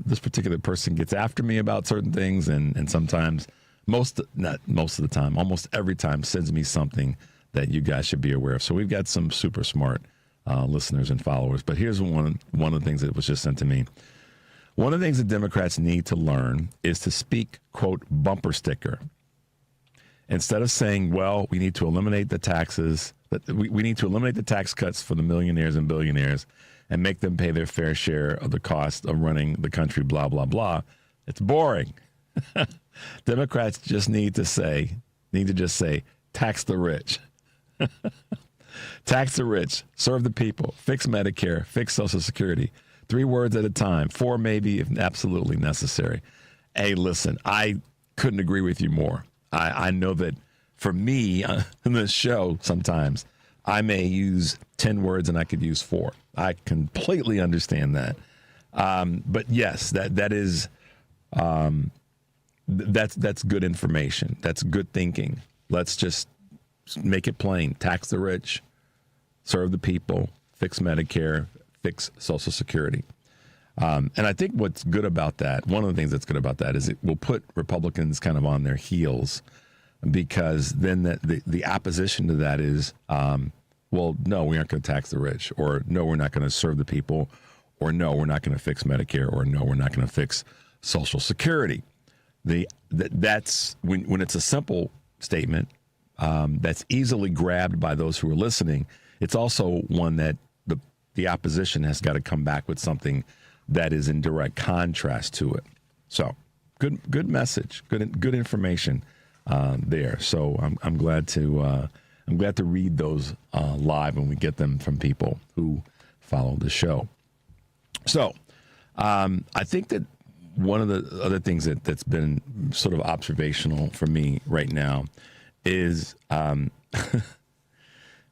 this particular person gets after me about certain things, and sometimes, not most of the time, almost every time sends me something that you guys should be aware of. So we've got some super smart listeners and followers. But here's one of the things that was just sent to me. One of the things that Democrats need to learn is to speak, quote, bumper sticker. Instead of saying, well, we need to eliminate the taxes, we need to eliminate the tax cuts for the millionaires and billionaires and make them pay their fair share of the cost of running the country, blah, blah, blah. It's boring. Democrats just need to just say, tax the rich. Tax the rich, serve the people, fix Medicare, fix Social Security. 3 words at a time, 4 maybe if absolutely necessary. Hey, listen, I couldn't agree with you more. I know that for me in this show, sometimes I may use 10 words and I could use 4. I completely understand that. But yes, that is that's good information. That's good thinking. Let's just make it plain. Tax the rich, serve the people, fix Medicare, fix Social Security. And I think what's good about that, one of the things that's good about that is it will put Republicans kind of on their heels, because then the opposition to that is, well, no, we aren't going to tax the rich, or no, we're not going to serve the people, or no, we're not going to fix Medicare, or no, we're not going to fix Social Security. That's when it's a simple statement that's easily grabbed by those who are listening. It's also one that the opposition has got to come back with something that is in direct contrast to it. So good message, good information there. So I'm glad to read those live when we get them from people who follow the show. So I think that one of the other things that's been sort of observational for me right now is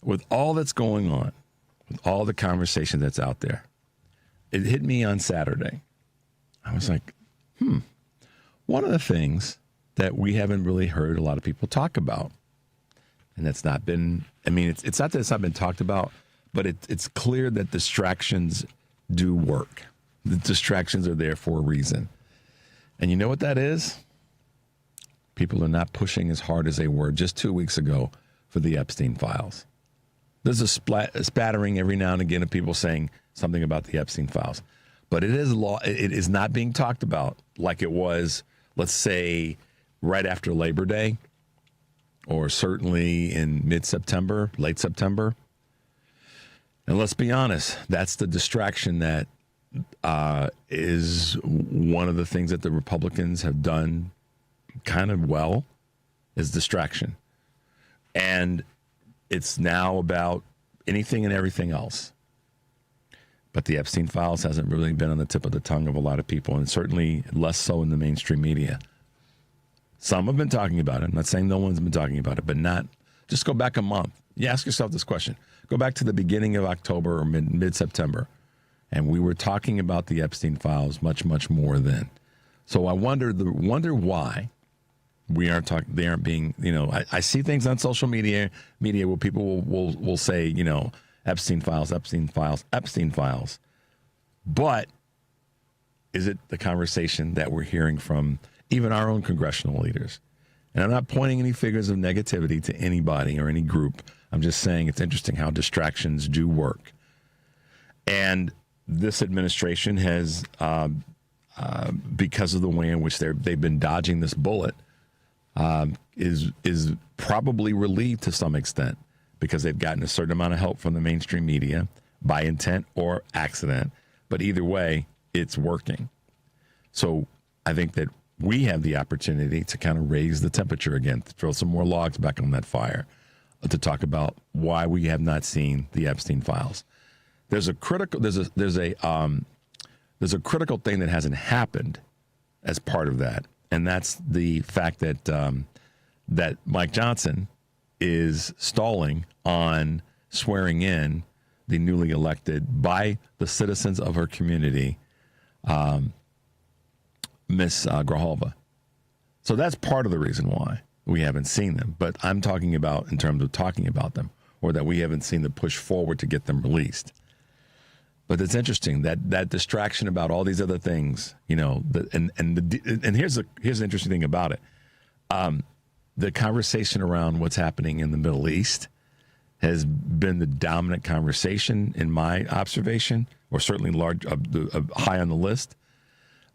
with all that's going on, with all the conversation that's out there, it hit me on Saturday. I was like, one of the things that we haven't really heard a lot of people talk about, and that's not been, I mean, it's not that it's not been talked about, but it's clear that distractions do work. The distractions are there for a reason. And you know what that is? People are not pushing as hard as they were just 2 weeks ago for the Epstein files. There's a spattering every now and again of people saying something about the Epstein files. But it is not being talked about like it was, let's say, right after Labor Day, or certainly in mid-September, late September. And let's be honest, that's the distraction that is one of the things that the Republicans have done kind of well, is distraction. And it's now about anything and everything else. But the Epstein files hasn't really been on the tip of the tongue of a lot of people, and certainly less so in the mainstream media. Some have been talking about it. I'm not saying no one's been talking about it, but not. Just go back a month. You ask yourself this question. Go back to the beginning of October or mid-September, and we were talking about the Epstein files much, much more then. So I wonder why we aren't talking. They aren't being. I see things on social media where people will say, Epstein files. But is it the conversation that we're hearing from even our own congressional leaders? And I'm not pointing any figures of negativity to anybody or any group. I'm just saying it's interesting how distractions do work. And this administration has, because of the way in which they've been dodging this bullet, is probably relieved to some extent, because they've gotten a certain amount of help from the mainstream media by intent or accident. But either way, it's working. So I think that we have the opportunity to kind of raise the temperature again, to throw some more logs back on that fire, to talk about why we have not seen the Epstein files. there's a critical thing that hasn't happened as part of that, and that's the fact that that Mike Johnson is stalling on swearing in the newly elected by the citizens of her community, Miss Grijalva. So that's part of the reason why we haven't seen them. But I'm talking about in terms of talking about them, or that we haven't seen the push forward to get them released. But it's interesting that distraction about all these other things, you know. And here's the interesting thing about it: the conversation around what's happening in the Middle East has been the dominant conversation in my observation, or certainly high on the list.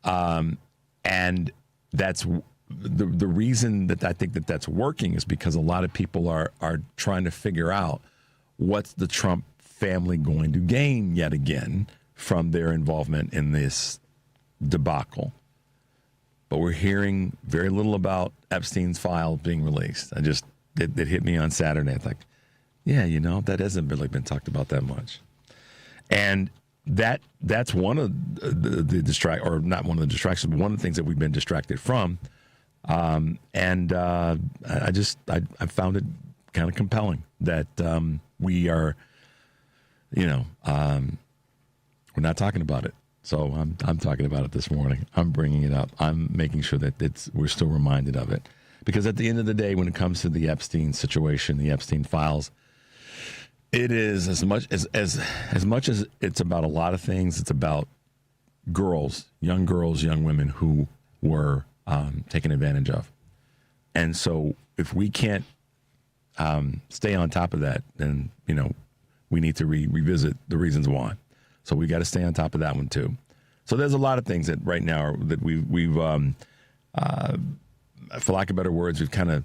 And that's the reason that I think that that's working is because a lot of people are trying to figure out what's the Trump family going to gain yet again from their involvement in this debacle. But we're hearing very little about Epstein's file being released. It hit me on Saturday. It's like, yeah, you know, that hasn't really been talked about that much. And that's one of the not one of the distractions, but one of the things that we've been distracted from. I found it kind of compelling that we are, you know, we're not talking about it. So I'm talking about it this morning. I'm bringing it up. I'm making sure that we're still reminded of it, because at the end of the day, when it comes to the Epstein situation, the Epstein files, it is as much as it's about a lot of things. It's about young women who were taken advantage of. And so if we can't stay on top of that, then, you know, we need to revisit the reasons why. So we got to stay on top of that one too. So there's a lot of things that right now that we've for lack of better words, we've kind of,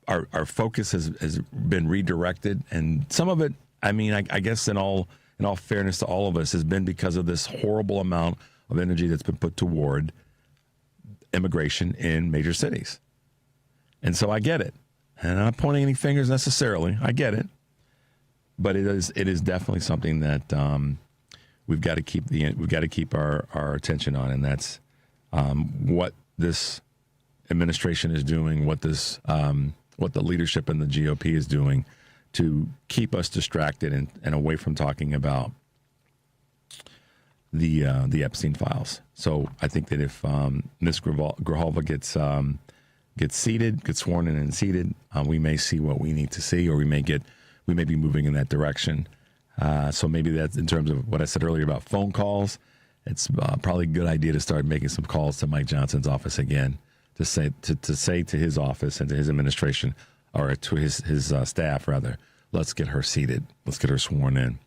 our focus has been redirected, and some of it, I mean, I guess in all fairness to all of us, has been because of this horrible amount of energy that's been put toward immigration in major cities. And so I get it. And I'm not pointing any fingers necessarily. I get it. But it is definitely something that we've got to keep our attention on, and that's what this administration is doing, what the leadership in the GOP is doing to keep us distracted and away from talking about the Epstein files. So I think that if Ms. Grijalva gets sworn in and seated, we may see what we need to see, or we may be moving in that direction. So maybe that's in terms of what I said earlier about phone calls. It's probably a good idea to start making some calls to Mike Johnson's office again, to say to his office and to his administration, or to his staff rather, let's get her seated, let's get her sworn in,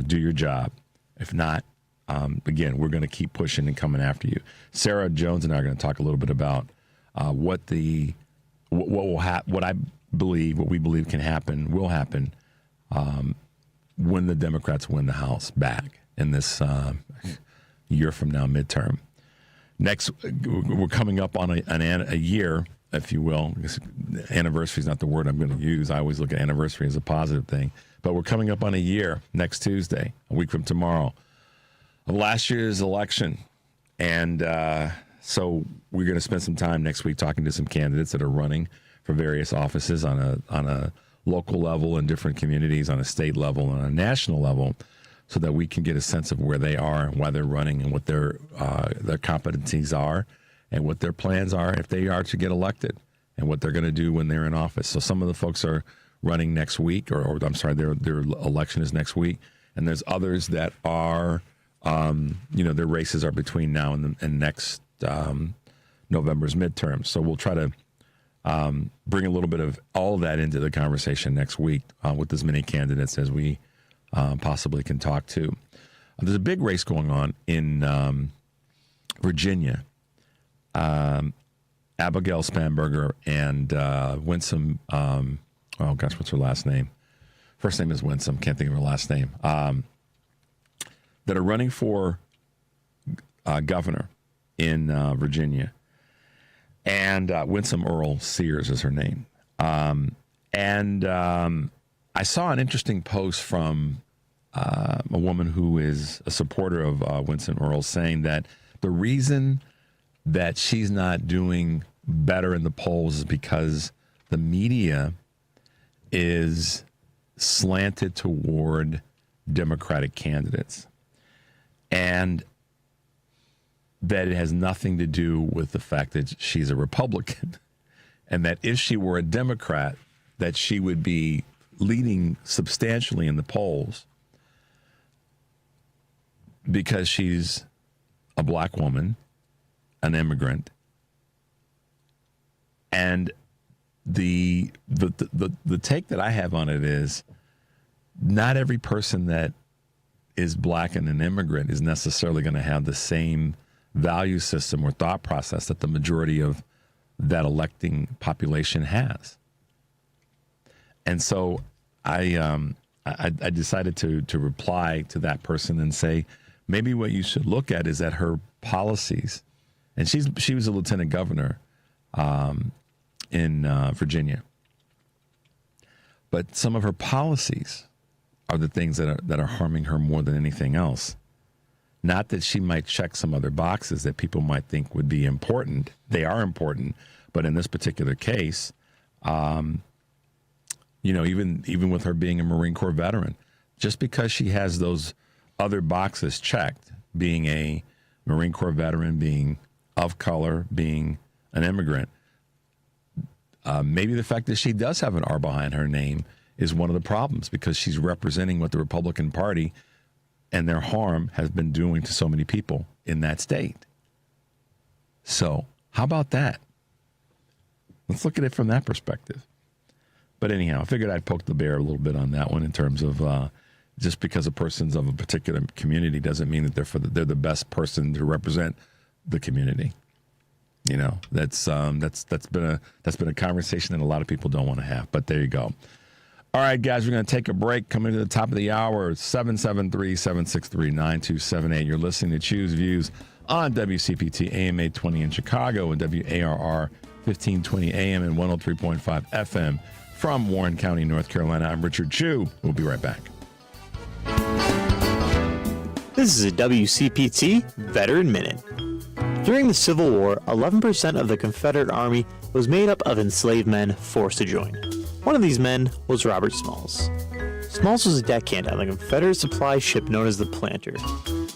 do your job. If not, again, we're going to keep pushing and coming after you. Sarah Jones and I are going to talk a little bit about what we believe can happen, will happen when the Democrats win the House back in this year from now midterm. Next, we're coming up on a year, if you will. Anniversary is not the word I'm going to use. I always look at anniversary as a positive thing. But we're coming up on a year next Tuesday, a week from tomorrow, of last year's election. And so we're going to spend some time next week talking to some candidates that are running for various offices on a local level in different communities, on a state level, and on a national level, so that we can get a sense of where they are and why they're running and what their competencies are and what their plans are if they are to get elected, and what they're going to do when they're in office. So some of the folks are running next week, or I'm sorry, their election is next week, and there's others that are, their races are between now and next November's midterms. So we'll try to bring a little bit of all of that into the conversation next week with as many candidates as we possibly can talk to. There's a big race going on in Virginia. Abigail Spanberger and Winsome, what's her last name? First name is Winsome, can't think of her last name, that are running for governor in Virginia. And Winsome Earl Sears is her name. I saw an interesting post from a woman who is a supporter of Winston Earls, saying that the reason that she's not doing better in the polls is because the media is slanted toward Democratic candidates, and that it has nothing to do with the fact that she's a Republican, and that if she were a Democrat, that she would be leading substantially in the polls because she's a black woman, an immigrant, and the take that I have on it is not every person that is black and an immigrant is necessarily going to have the same value system or thought process that the majority of that electing population has. And so I decided to reply to that person and say, maybe what you should look at is that her policies, and she was a lieutenant governor in Virginia, but some of her policies are the things that are harming her more than anything else. Not that she might check some other boxes that people might think would be important. They are important, but in this particular case, even with her being a Marine Corps veteran, just because she has those other boxes checked, being a Marine Corps veteran, being of color, being an immigrant, maybe the fact that she does have an R behind her name is one of the problems, because she's representing what the Republican Party and their harm has been doing to so many people in that state. So how about that? Let's look at it from that perspective. But anyhow, I figured I'd poke the bear a little bit on that one in terms of just because a person's of a particular community doesn't mean that they're the best person to represent the community. You know, that's been a conversation that a lot of people don't want to have. But there you go. All right, guys, we're going to take a break. Coming to the top of the hour, 773-763-9278. You're listening to Choose Views on WCPT AM 820 in Chicago and WARR 1520 AM and 103.5 FM from Warren County, North Carolina. I'm Richard Chu. We'll be right back. This is a WCPT Veteran Minute. During the Civil War, 11% of the Confederate Army was made up of enslaved men forced to join. One of these men was Robert Smalls. Smalls was a deckhand on the Confederate supply ship known as the Planter.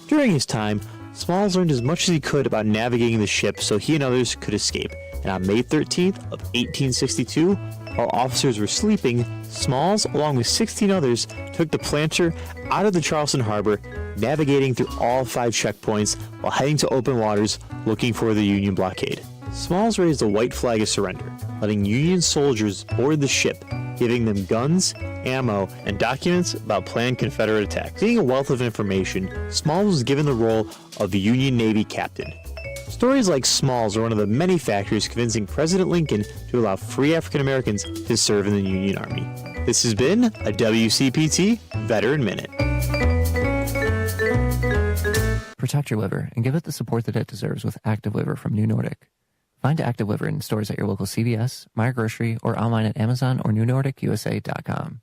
During his time, Smalls learned as much as he could about navigating the ship so he and others could escape, and on May 13th of 1862, while officers were sleeping, Smalls, along with 16 others, took the Planter out of the Charleston harbor, navigating through all 5 checkpoints while heading to open waters looking for the Union blockade. Smalls raised a white flag of surrender, letting Union soldiers board the ship, giving them guns, ammo, and documents about planned Confederate attacks. Being a wealth of information, Smalls was given the role of the Union Navy captain. Stories like Smalls are one of the many factors convincing President Lincoln to allow free African Americans to serve in the Union Army. This has been a WCPT Veteran Minute. Protect your liver and give it the support that it deserves with Active Liver from New Nordic. Find Active Liver in stores at your local CVS, Meijer Grocery, or online at Amazon or NewNordicUSA.com.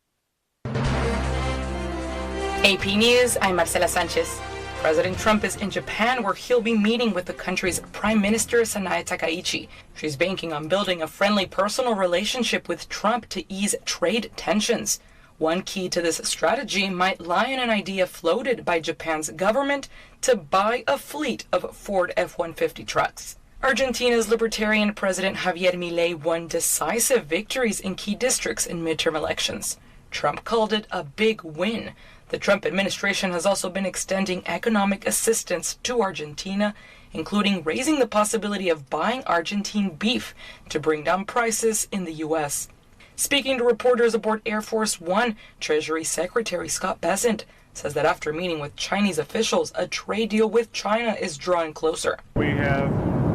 AP News, I'm Marcela Sanchez. President Trump is in Japan, where he'll be meeting with the country's Prime Minister Sanae Takaichi. She's banking on building a friendly personal relationship with Trump to ease trade tensions. One key to this strategy might lie in an idea floated by Japan's government to buy a fleet of Ford F-150 trucks. Argentina's Libertarian President Javier Milei won decisive victories in key districts in midterm elections. Trump called it a big win. The Trump administration has also been extending economic assistance to Argentina, including raising the possibility of buying Argentine beef to bring down prices in the U.S. Speaking to reporters aboard Air Force One, Treasury Secretary Scott Bessent says that after meeting with Chinese officials, a trade deal with China is drawing closer. We have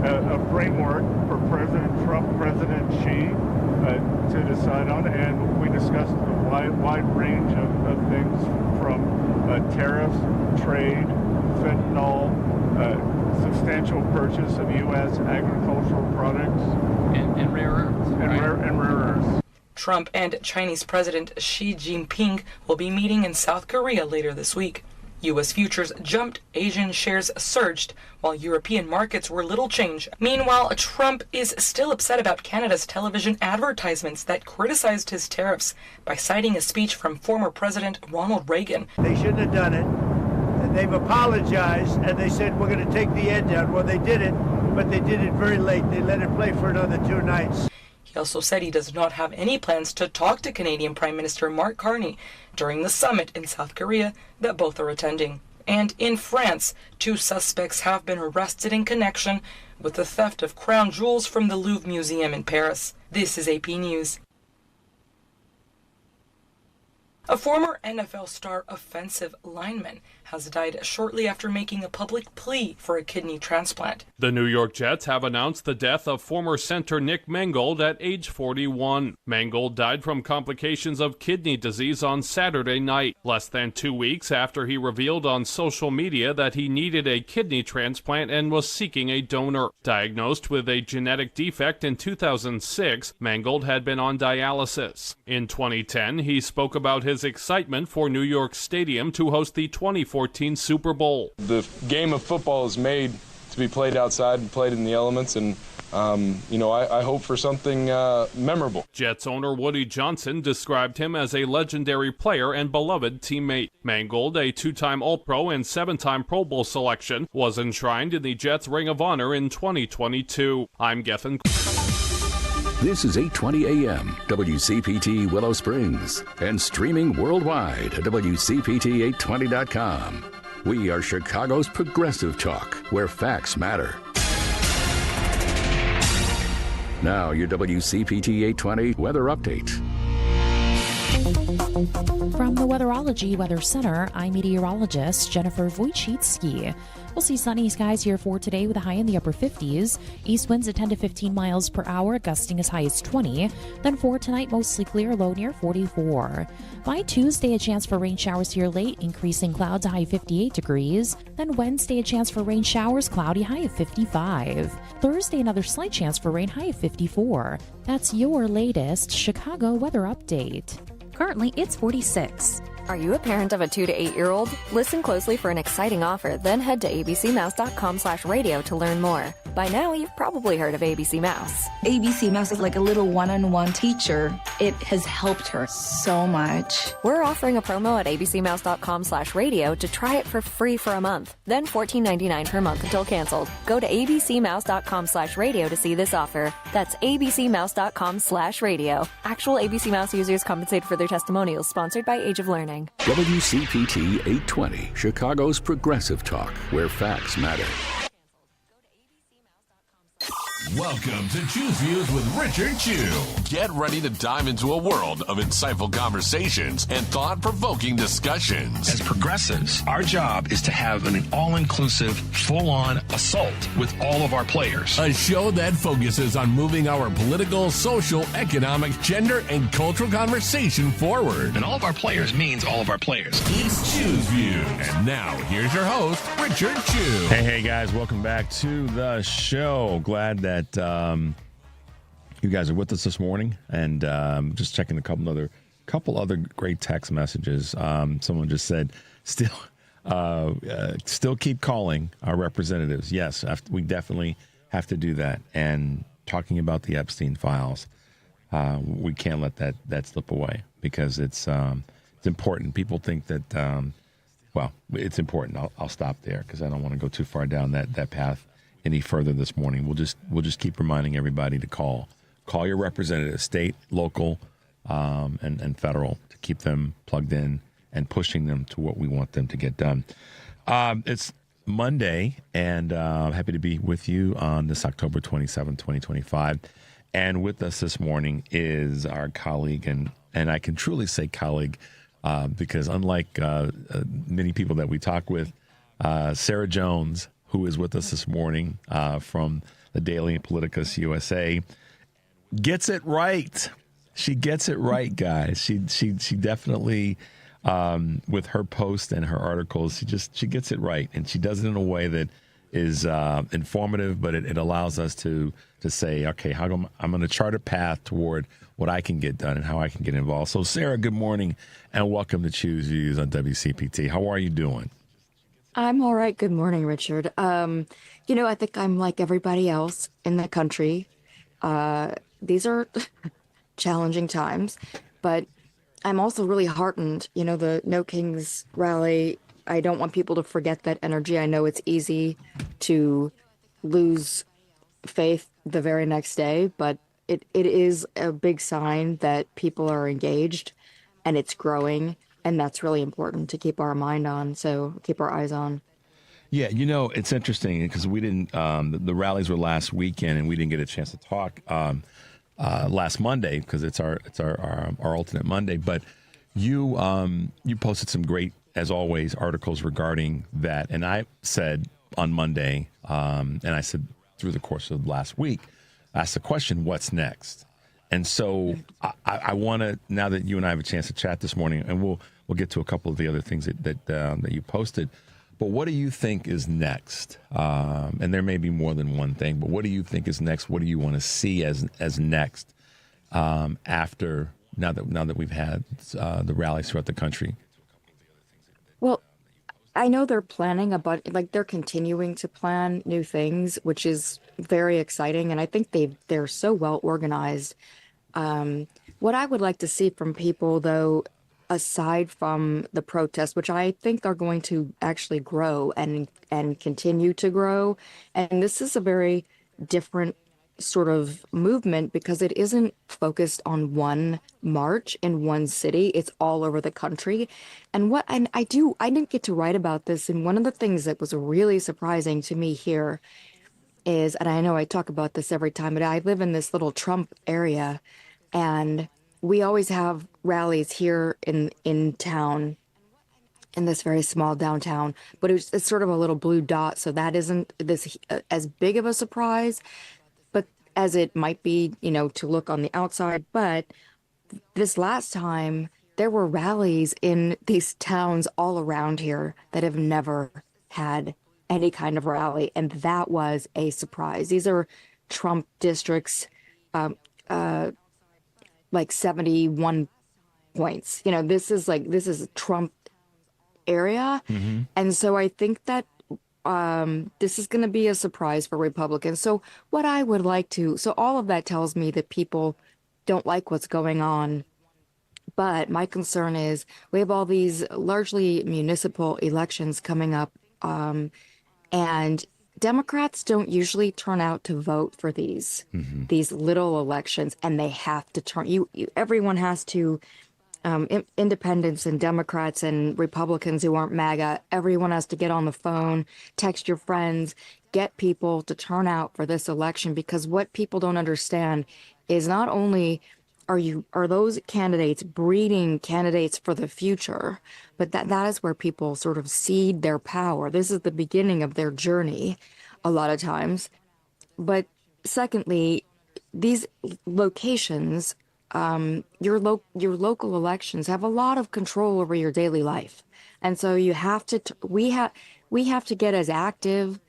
a framework for President Trump, President Xi to decide on, and we discussed a wide range of things from tariffs, trade, fentanyl, substantial purchase of U.S. agricultural products, and rare earths. And rare earths. Trump and Chinese President Xi Jinping will be meeting in South Korea later this week. U.S. futures jumped, Asian shares surged, while European markets were little changed. Meanwhile, Trump is still upset about Canada's television advertisements that criticized his tariffs by citing a speech from former President Ronald Reagan. They shouldn't have done it, and they've apologized, and they said, we're going to take the ad down. Well, they did it, but they did it very late. They let it play for another 2 nights. He also said he does not have any plans to talk to Canadian Prime Minister Mark Carney during the summit in South Korea that both are attending. And in France, 2 suspects have been arrested in connection with the theft of crown jewels from the Louvre Museum in Paris. This is AP News. A former NFL star offensive lineman has died shortly after making a public plea for a kidney transplant. The New York Jets have announced the death of former center Nick Mangold at age 41. Mangold died from complications of kidney disease on Saturday night, less than 2 weeks after he revealed on social media that he needed a kidney transplant and was seeking a donor. Diagnosed with a genetic defect in 2006, Mangold had been on dialysis. In 2010, he spoke about his excitement for New York Stadium to host the 2014 Super Bowl. The game of football is made to be played outside and played in the elements, and I hope for something memorable. Jets owner Woody Johnson described him as a legendary player and beloved teammate. Mangold, a 2-time All-Pro and 7-time Pro Bowl selection, was enshrined in the Jets Ring of Honor in 2022. I'm Gethin. This is 820 AM, WCPT Willow Springs, and streaming worldwide at WCPT820.com. We are Chicago's progressive talk, where facts matter. Now, your WCPT 820 weather update. From the Weatherology Weather Center, I'm meteorologist Jennifer Wojcicki. We'll see sunny skies here for today with a high in the upper 50s. East winds at 10 to 15 miles per hour, gusting as high as 20. Then for tonight, mostly clear, low near 44. By Tuesday, a chance for rain showers here late, increasing clouds, a high of 58 degrees. Then Wednesday, a chance for rain showers, cloudy, high of 55. Thursday, another slight chance for rain, high of 54. That's your latest Chicago weather update. Currently, it's 46. Are you a parent of a 2 to 8-year-old? Listen closely for an exciting offer, then head to abcmouse.com/radio to learn more. By now, you've probably heard of ABC Mouse. ABC Mouse is like a little one-on-one teacher. It has helped her so much. We're offering a promo at abcmouse.com/radio to try it for free for a month, then $14.99 per month until canceled. Go to abcmouse.com/radio to see this offer. That's abcmouse.com/radio. Actual ABC Mouse users compensated for their testimonials, sponsored by Age of Learning. WCPT 820, Chicago's progressive talk, where facts matter. Welcome to Choose Views with Richard Chew. Get ready to dive into a world of insightful conversations and thought-provoking discussions. As progressives, our job is to have an all-inclusive, full-on assault with all of our players. A show that focuses on moving our political, social, economic, gender, and cultural conversation forward. And all of our players means all of our players. It's Choose Views. And now, here's your host, Richard Chew. Hey, guys. Welcome back to the show. Glad that you guys are with us this morning, and just checking a couple other great text messages. Someone just said, still keep calling our representatives. Yes, we definitely have to do that. And talking about the Epstein files, we can't let that slip away, because it's important. People think that it's important. I'll stop there, because I don't want to go too far down that path any further this morning. We'll just keep reminding everybody to call your representative, state, local, and federal, to keep them plugged in and pushing them to what we want them to get done. It's Monday, and I'm happy to be with you on this October 27, 2025. And with us this morning is our colleague, and I can truly say colleague, because unlike many people that we talk with, Sarah Jones, who is with us this morning from the daily PoliticusUSA, gets it right. She gets it right, guys. She definitely, with her posts and her articles, she gets it right, and she does it in a way that informative, but it allows us to say, okay, I'm going to chart a path toward what I can get done and how I can get involved. So, Sarah, good morning and welcome to Choose Views on WCPT. How are you doing? I'm all right. Good morning, Richard. I think I'm like everybody else in the country. These are challenging times, but I'm also really heartened. The No Kings rally, I don't want people to forget that energy. I know it's easy to lose faith the very next day, but it is a big sign that people are engaged and it's growing. And that's really important to keep our mind on. So keep our eyes on. Yeah, it's interesting because we didn't. The rallies were last weekend, and we didn't get a chance to talk last Monday because it's our alternate Monday. But you posted some great, as always, articles regarding that, and I said on Monday, and I said through the course of last week, asked the question, "What's next?" And so I want to, now that you and I have a chance to chat this morning, and we'll get to a couple of the other things that you posted. But what do you think is next? And there may be more than one thing, but what do you think is next? What do you want to see as next after now that we've had the rallies throughout the country? Well, I know they're planning they're continuing to plan new things, which is very exciting, and I think they're so well organized. What I would like to see from people, though, aside from the protests, which I think are going to actually grow and continue to grow, and this is a very different sort of movement because it isn't focused on one march in one city. It's all over the country. And I didn't get to write about this, and one of the things that was really surprising to me here is, and I know I talk about this every time, but I live in this little Trump area, and we always have rallies here in town, in this very small downtown, but it's sort of a little blue dot, so that isn't this as big of a surprise, but as it might be, to look on the outside. But this last time, there were rallies in these towns all around here that have never had any kind of rally, and that was a surprise. These are Trump districts, like 71 points. This is a Trump area. Mm-hmm. And so I think that this is going to be a surprise for Republicans. So what I would like to, so all of that tells me that people don't like what's going on. But my concern is we have all these largely municipal elections coming up, and Democrats don't usually turn out to vote for these little elections, and they have to turn. Everyone has to. Independents and Democrats and Republicans who aren't MAGA, everyone has to get on the phone, text your friends, get people to turn out for this election, because what people don't understand is not only are those candidates breeding candidates for the future, but that is where people sort of cede their power. This is the beginning of their journey a lot of times. But secondly, these locations, your local elections have a lot of control over your daily life. And so you have to, we have to get as active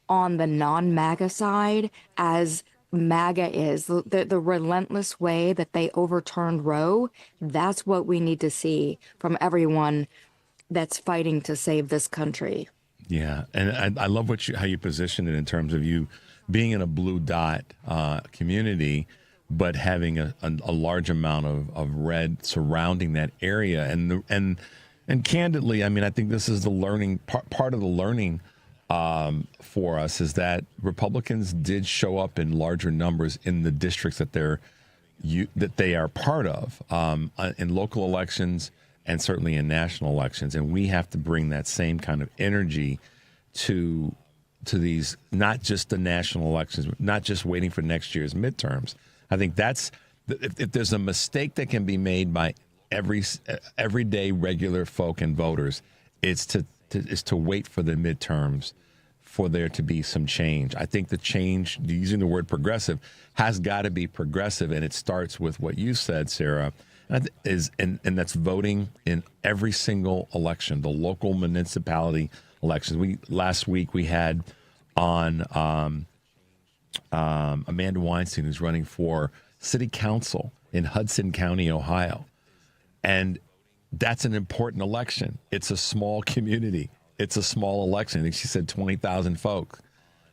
on the non-MAGA side as MAGA is. The relentless way that they overturned Roe, that's what we need to see from everyone that's fighting to save this country. Yeah, and I love how you position it in terms of you being in a blue dot community, but having a large amount of red surrounding that area. And candidly, I mean, I think this is the learning part of the learning for us is that Republicans did show up in larger numbers in the districts that they are part of in local elections and certainly in national elections. And we have to bring that same kind of energy to these, not just the national elections, not just waiting for next year's midterms. I think that's, if there's a mistake that can be made by everyday regular folk and voters, it's to wait for the midterms for there to be some change. I think the change, using the word progressive, has got to be progressive, and it starts with what you said, Sarah, and that's voting in every single election, the local municipality elections. Last week we had on Amanda Weinstein, who's running for city council in Hudson County, Ohio. And that's an important election. It's a small community. It's a small election. I think she said 20,000 folks.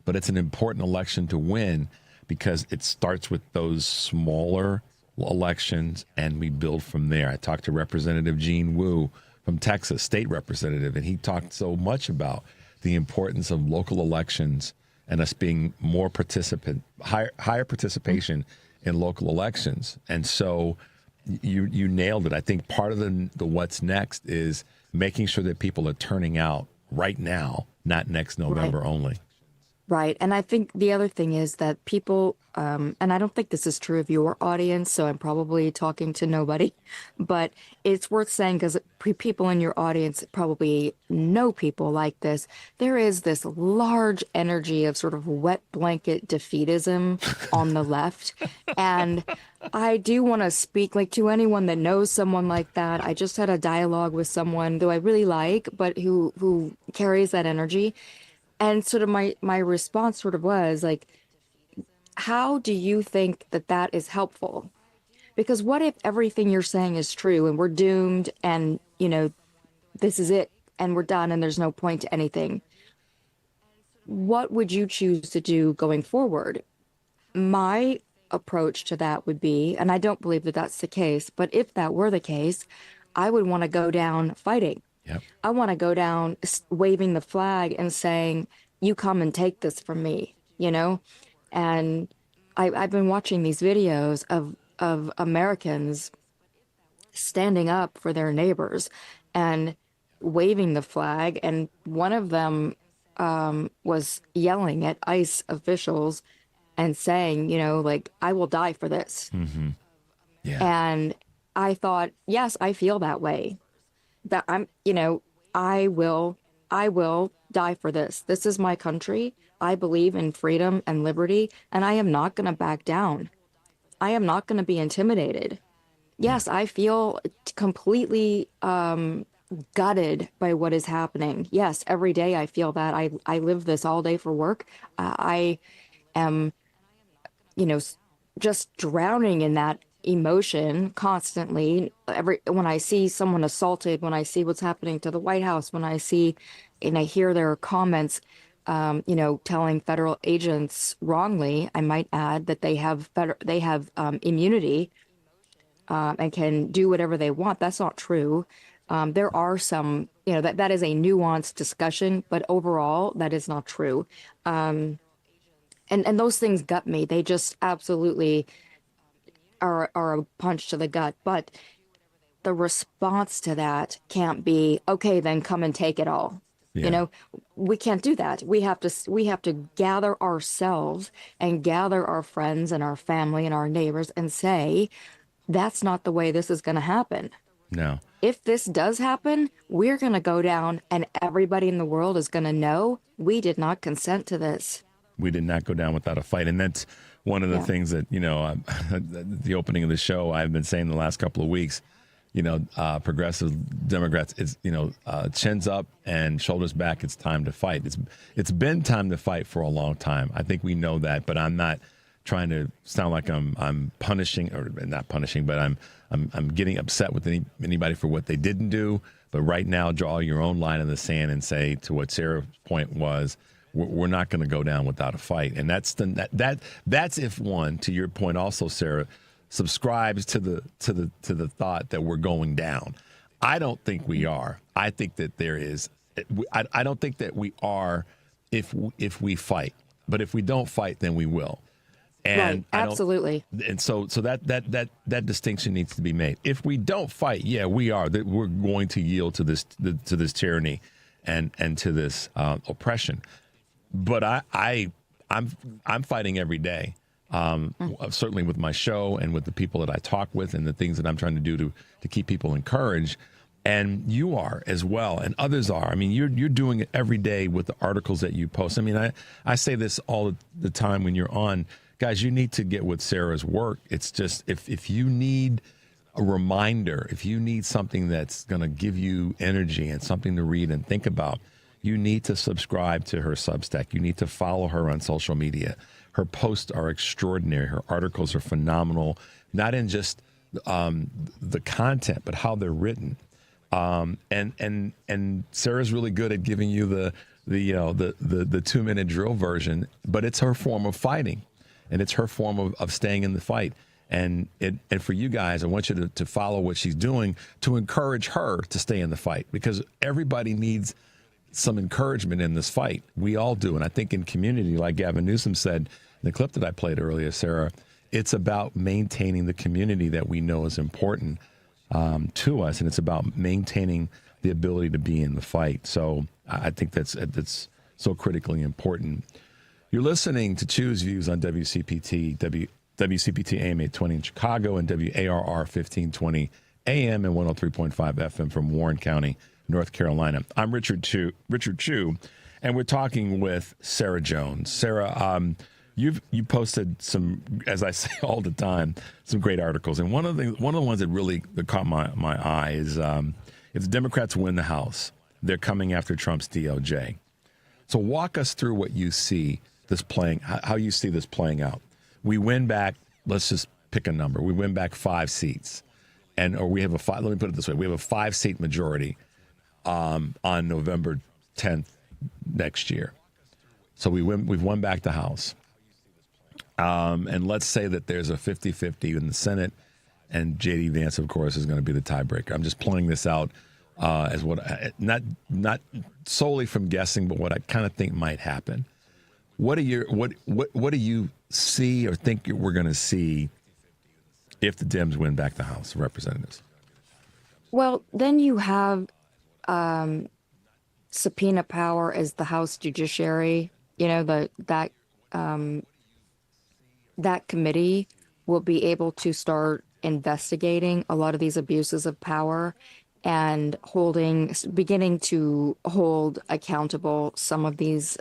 But it's an important election to win because it starts with those smaller elections and we build from there. I talked to Representative Gene Wu from Texas, state representative, and he talked so much about the importance of local elections and us being more higher participation in local elections. And so you nailed it. I think part of the what's next is making sure that people are turning out right now, not next November only. Right. And I think the other thing is that people, and I don't think this is true of your audience, so I'm probably talking to nobody, but it's worth saying because people in your audience probably know people like this. There is this large energy of sort of wet blanket defeatism on the left. And I do want to speak to anyone that knows someone like that. I just had a dialogue with someone who I really like, but who carries that energy. And sort of my response sort of was how do you think that is helpful? Because what if everything you're saying is true and we're doomed and, this is it and we're done and there's no point to anything? What would you choose to do going forward? My approach to that would be, and I don't believe that that's the case, but if that were the case, I would want to go down fighting. Yep. I want to go down waving the flag and saying, you come and take this from me, And I've been watching these videos of Americans standing up for their neighbors and waving the flag. And one of them was yelling at ICE officials and saying, I will die for this. Mm-hmm. Yeah. And I thought, yes, I feel that way. That I will die for this. This is my country. I believe in freedom and liberty, and I am not going to back down. I am not going to be intimidated. Yes, I feel completely gutted by what is happening. Yes, every day I feel that. I live this all day for work. I am, just drowning in that emotion constantly. When I see someone assaulted, when I see what's happening to the White House, when I see and I hear their comments, telling federal agents wrongly, I might add that they have immunity and can do whatever they want. That's not true. There are some, that is a nuanced discussion, but overall that is not true. And those things gut me. They just absolutely are a punch to the gut. But the response to that can't be, okay, then come and take it all. Yeah. We can't do that. We have to gather ourselves and gather our friends and our family and our neighbors and say, that's not the way this is going to happen. No. If this does happen, we're going to go down and everybody in the world is going to know we did not consent to this. We did not go down without a fight. And that's one of the things that, the opening of the show, I've been saying the last couple of weeks, progressive Democrats, it's, chins up and shoulders back. It's time to fight. It's been time to fight for a long time. I think we know that, but I'm not trying to sound like I'm punishing, or not punishing, but I'm getting upset with anybody for what they didn't do. But right now, draw your own line in the sand and say, to what Sarah's point was, we're not going to go down without a fight. And that's if one, to your point also, Sarah, subscribes to the thought that we're going down. I don't think we are. I think that there is. I don't think that we are if we fight. But if we don't fight, then we will. And right, absolutely. And so that distinction needs to be made. If we don't fight, yeah, we are. That we're going to yield to this tyranny and to this oppression. But I'm fighting every day. Certainly with my show and with the people that I talk with and the things that I'm trying to do to keep people encouraged. And you are as well, and others are. I mean, you're doing it every day with the articles that you post. I mean, I say this all the time when you're on. Guys, you need to get with Sarah's work. It's just if you need a reminder, if you need something that's going to give you energy and something to read and think about, you need to subscribe to her Substack. You need to follow her on social media. Her posts are extraordinary. Her articles are phenomenal, not in just the content, but how they're written. And Sarah's really good at giving you the 2-minute drill version, but it's her form of fighting, and it's her form of staying in the fight. And for you guys, I want you to follow what she's doing to encourage her to stay in the fight, because everybody needs some encouragement in this fight. We all do. And I think in community, like Gavin Newsom said in the clip that I played earlier, Sarah, it's about maintaining the community that we know is important to us. And it's about maintaining the ability to be in the fight. So I think that's so critically important. You're listening to Choose Views on WCPT, WCPT AM 820 in Chicago, and WARR 1520 AM and 103.5 FM from Warren County, North Carolina. I'm Richard Chu, and we're talking with Sarah Jones. Sarah, you posted some, as I say all the time, some great articles, and one of the ones that caught my eye is if the Democrats win the House, they're coming after Trump's DOJ. So walk us through what you see how you see this playing out. We win back, let's just pick a number. We win back 5 seats, let me put it this way. We have a 5-seat majority on November 10th next year. So we've won back the House. And let's say that there's a 50-50 in the Senate, and J.D. Vance, of course, is going to be the tiebreaker. I'm just pulling this out as not solely from guessing, but what I kind of think might happen. What do you see or think we're going to see if the Dems win back the House of Representatives? Well, then you have subpoena power as the House Judiciary. That committee will be able to start investigating a lot of these abuses of power and beginning to hold accountable some of these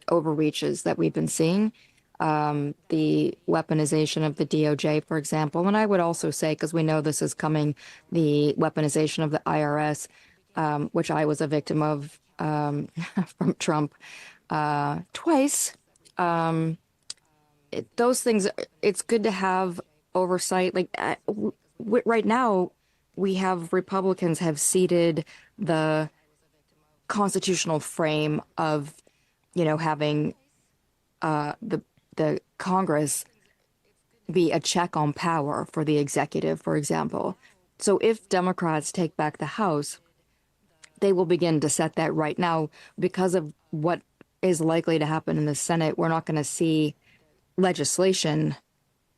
overreaches that we've been seeing. The weaponization of the DOJ, for example. And I would also say, because we know this is coming, the weaponization of the IRS, which I was a victim of from Trump twice. Those things, it's good to have oversight. Right now, Republicans have ceded the constitutional frame of, having the Congress be a check on power for the executive, for example. So if Democrats take back the House, they will begin to set that right now. Because of what is likely to happen in the Senate, we're not going to see legislation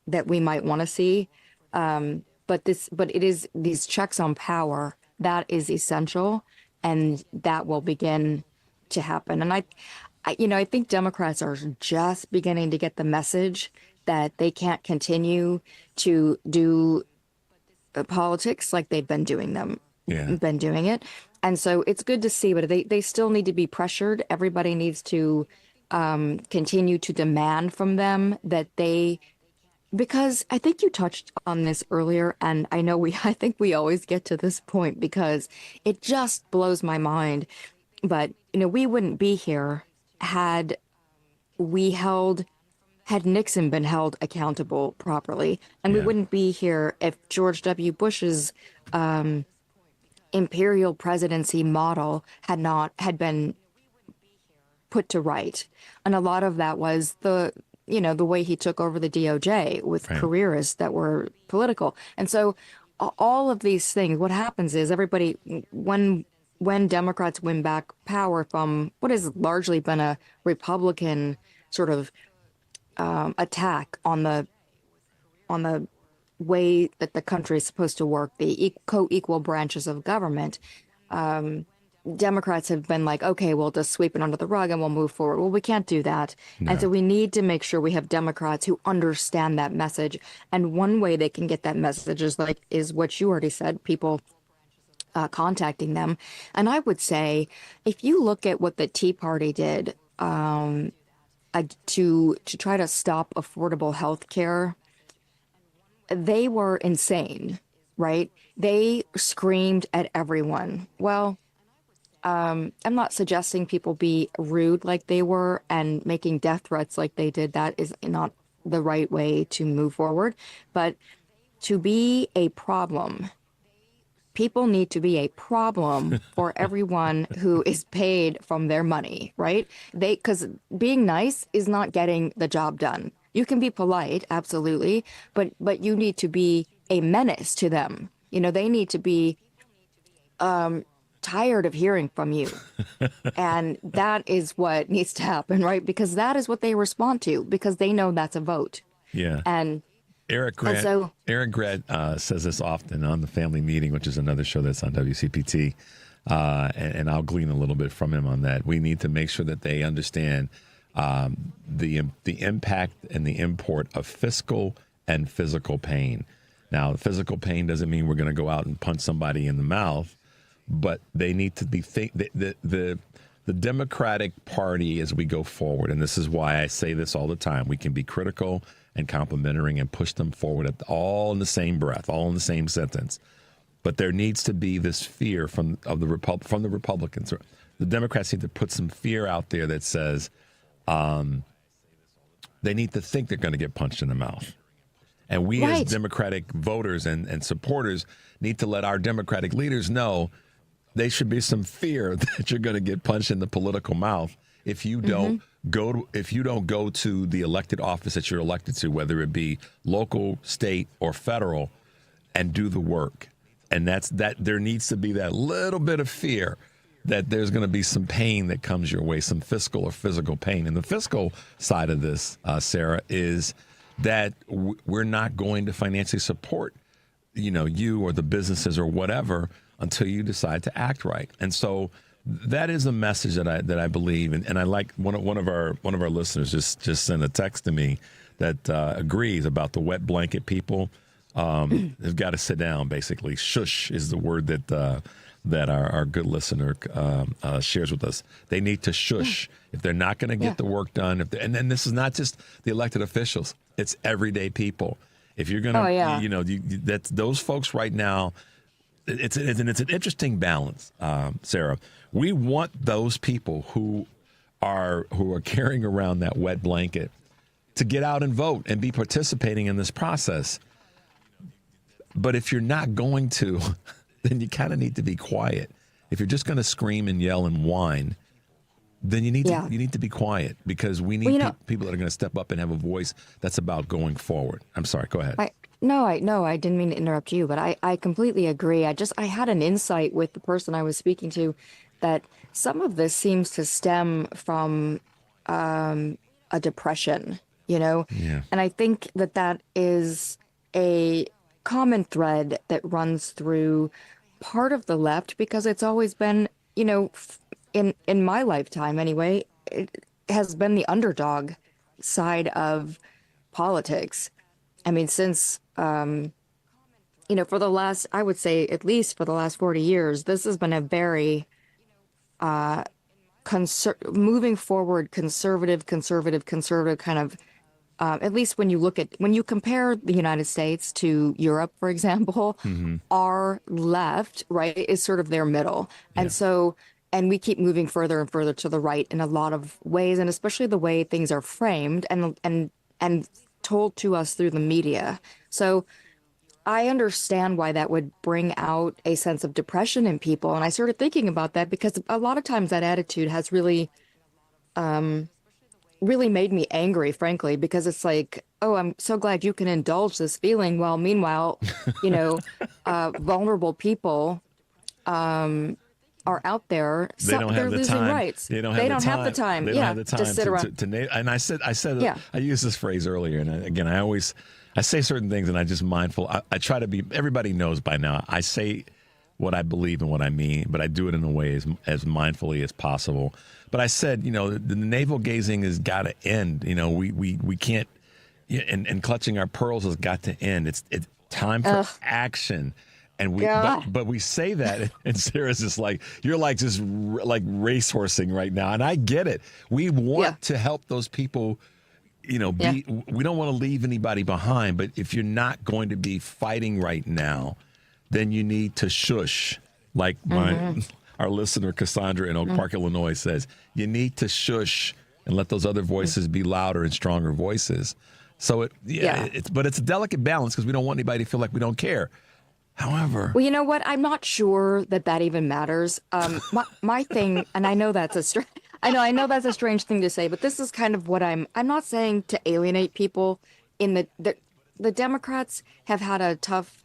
that we might want to see. But it is these checks on power that is essential, and that will begin to happen. And I think Democrats are just beginning to get the message that they can't continue to do politics like they've been doing it. And so it's good to see, but they still need to be pressured. Everybody needs to continue to demand from them that because I think you touched on this earlier, and I think we always get to this point because it just blows my mind. But, we wouldn't be here had Nixon been held accountable properly. And we wouldn't be here if George W. Bush's imperial presidency model had been put to right. And a lot of that was the way he took over the DOJ with careerists that were political. And so all of these things, what happens is everybody, when Democrats win back power from what has largely been a Republican sort of attack on the way that the country is supposed to work, the co-equal branches of government, Democrats have been like, okay, we'll just sweep it under the rug and we'll move forward. Well, we can't do that. No. And so we need to make sure we have Democrats who understand that message. And one way they can get that message is what you already said, people contacting them. And I would say, if you look at what the Tea Party did to try to stop affordable health care, they were insane, right? They screamed at everyone. Well, I'm not suggesting people be rude like they were and making death threats like they did. That is not the right way to move forward. But to be a problem, people need to be a problem for everyone who is paid from their money, right? Because being nice is not getting the job done. You can be polite, absolutely, but you need to be a menace to them. They need to be tired of hearing from you. And that is what needs to happen, right? Because that is what they respond to, because they know that's a vote. Yeah. And Eric Grant says this often on the Family Meeting, which is another show that's on WCPT, and I'll glean a little bit from him on that. We need to make sure that they understand the impact and the import of fiscal and physical pain. Now, physical pain doesn't mean we're going to go out and punch somebody in the mouth, but they need to be the Democratic Party as we go forward, and this is why I say this all the time. We can be critical and complimentary and push them forward all in the same breath, all in the same sentence. But there needs to be this fear from the Republicans. The Democrats need to put some fear out there that says they need to think they're going to get punched in the mouth. And we as Democratic voters and supporters need to let our Democratic leaders know there should be some fear that you're going to get punched in the political mouth if you don't go to the elected office that you're elected to, whether it be local, state, or federal, and do the work. And that there needs to be that little bit of fear that there's going to be some pain that comes your way, some fiscal or physical pain. And the fiscal side of this, Sarah, is that we're not going to financially support, you or the businesses or whatever until you decide to act right. And so that is a message that I believe in. And I like one of our listeners just sent a text to me that agrees about the wet blanket people. They've got to sit down, basically. Shush is the word that our good listener shares with us. They need to shush if they're not going to get the work done. And then this is not just the elected officials; it's everyday people. If you're going to, that's those folks right now. It's an interesting balance, Sarah. We want those people who are carrying around that wet blanket to get out and vote and be participating in this process. But if you're not going to, then you kind of need to be quiet. If you're just going to scream and yell and whine, then you need to be quiet, because we need people that are going to step up and have a voice that's about going forward. I'm sorry. Go ahead. I didn't mean to interrupt you, but I completely agree. I had an insight with the person I was speaking to that some of this seems to stem from a depression, Yeah. And I think that is a common thread that runs through part of the left, because it's always been, in my lifetime anyway, it has been the underdog side of politics. I mean, since, for the last, I would say at least for the last 40 years, this has been a very moving forward conservative kind of, at least when you compare the United States to Europe, for example, our left, right, is sort of their middle. And so, and we keep moving further and further to the right in a lot of ways, and especially the way things are framed and told to us through the media. So I understand why that would bring out a sense of depression in people. And I started thinking about that because a lot of times that attitude has really made me angry, frankly, because it's like, oh, I'm so glad you can indulge this feeling. Well, meanwhile, vulnerable people are out out there. They're losing rights. They don't have the time. They don't have the time to sit around. And I said, I used this phrase earlier, and I say certain things, and I just mindful. I try to be. Everybody knows by now. I say what I believe and what I mean, but I do it in a way as mindfully as possible. But I said, the navel gazing has got to end. We can't, and clutching our pearls has got to end. It's time for action. And but we say that, and Sarah's just like, you're like just like racehorsing right now, and I get it. We want to help those people. We don't want to leave anybody behind. But if you're not going to be fighting right now, then you need to shush, like Our listener, Cassandra in Oak Park, Illinois, says, you need to shush and let those other voices be louder and stronger voices. So, but it's a delicate balance because we don't want anybody to feel like we don't care. However, well, you know what? I'm not sure that even matters. My thing, and I know that's I know that's a strange thing to say, but this is kind of what I'm not saying to alienate people. In the Democrats have had a tough,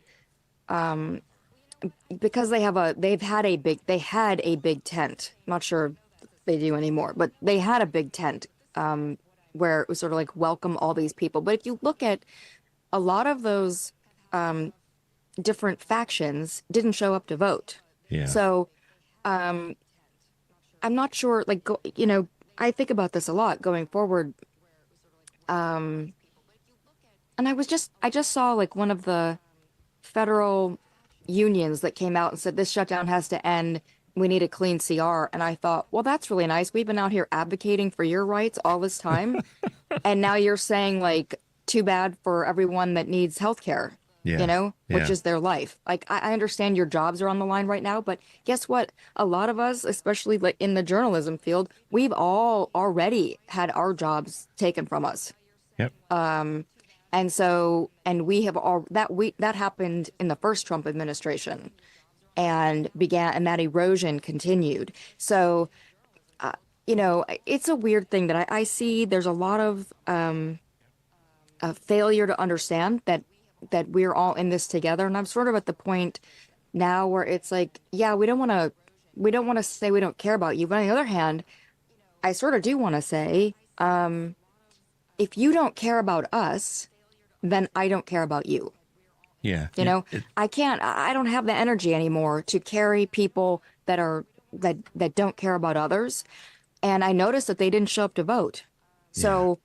because they had a big tent. Not sure they do anymore, but they had a big tent where it was sort of like welcome all these people. But if you look at a lot of those different factions didn't show up to vote. Yeah. So I'm not sure, like, I think about this a lot going forward. And I just saw like one of the federal unions that came out and said this shutdown has to end. We need a clean CR. And I thought, well, that's really nice. We've been out here advocating for your rights all this time. And now you're saying like, too bad for everyone that needs healthcare. Which is their life. Like, I understand your jobs are on the line right now, but guess what? A lot of us, especially like in the journalism field, we've all already had our jobs taken from us. Yep. And we have that happened in the first Trump administration, and that erosion continued. So, it's a weird thing that I see. There's a lot of a failure to understand that we're all in this together. And I'm sort of at the point now where it's like, yeah, we don't want to say we don't care about you. But on the other hand, I sort of do want to say, if you don't care about us, then I don't care about you. Yeah. I don't have the energy anymore to carry people that don't care about others. And I noticed that they didn't show up to vote. So,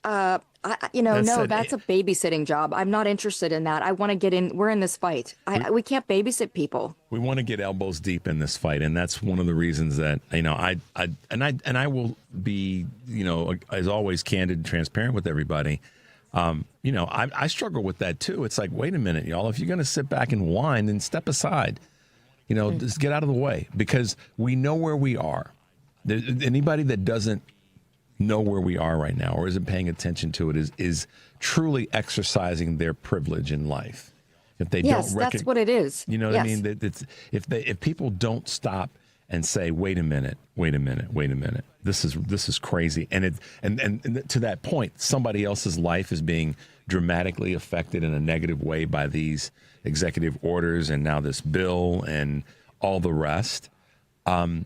that's a babysitting job. I'm not interested in that. I want to get in. We're in this fight. We can't babysit people. We want to get elbows deep in this fight, and that's one of the reasons that I will be as always candid and transparent with everybody. I struggle with that too. It's like, wait a minute, y'all. If you're going to sit back and whine, then step aside. Just get out of the way, because we know where we are. Anybody that doesn't know where we are right now or isn't paying attention to it is truly exercising their privilege in life. If they don't that's what it is. You know what I mean? If people don't stop and say, wait a minute, this is crazy, and to that point, somebody else's life is being dramatically affected in a negative way by these executive orders and now this bill and all the rest. And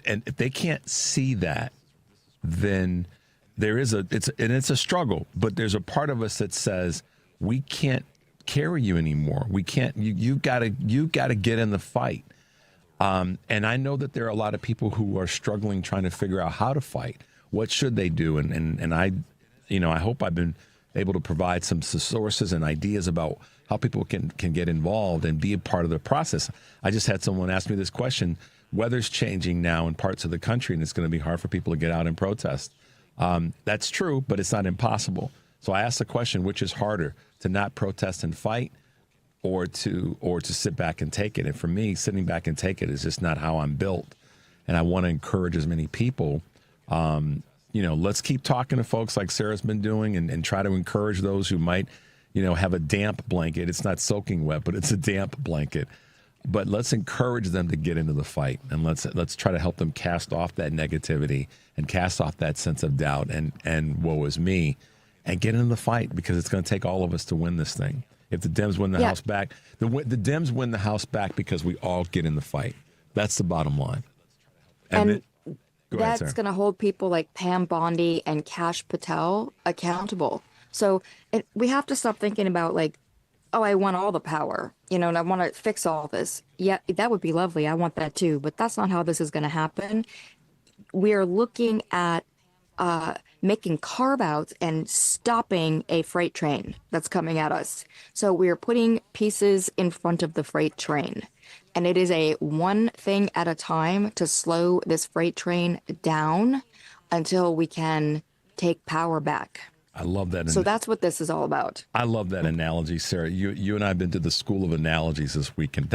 if they can't see that, then it's a struggle, but there's a part of us that says we can't carry you anymore. We can't. You gotta get in the fight. And I know that there are a lot of people who are struggling, trying to figure out how to fight. What should they do? And I hope I've been able to provide some sources and ideas about how people can get involved and be a part of the process. I just had someone ask me this question. Weather's changing now in parts of the country, and it's going to be hard for people to get out and protest. That's true, but it's not impossible. So I asked the question, which is harder, to not protest and fight, or to sit back and take it? And for me, sitting back and take it is just not how I'm built. And I want to encourage as many people. Let's keep talking to folks like Sarah's been doing, and try to encourage those who might, have a damp blanket. It's not soaking wet, but it's a damp blanket. But let's encourage them to get into the fight, and let's try to help them cast off that negativity and cast off that sense of doubt and woe is me, and get into the fight, because it's going to take all of us to win this thing. If the Dems win the House back, the Dems win the House back because we all get in the fight. That's the bottom line. And that's going to hold people like Pam Bondi and Kash Patel accountable. So we have to stop thinking about like, oh, I want all the power, and I want to fix all this. Yeah, that would be lovely. I want that too. But that's not how this is going to happen. We are looking at making carve-outs and stopping a freight train that's coming at us. So we are putting pieces in front of the freight train. And it is a one thing at a time to slow this freight train down until we can take power back. I love that. So that's what this is all about. I love that analogy, Sarah. You and I have been to the School of Analogies this weekend.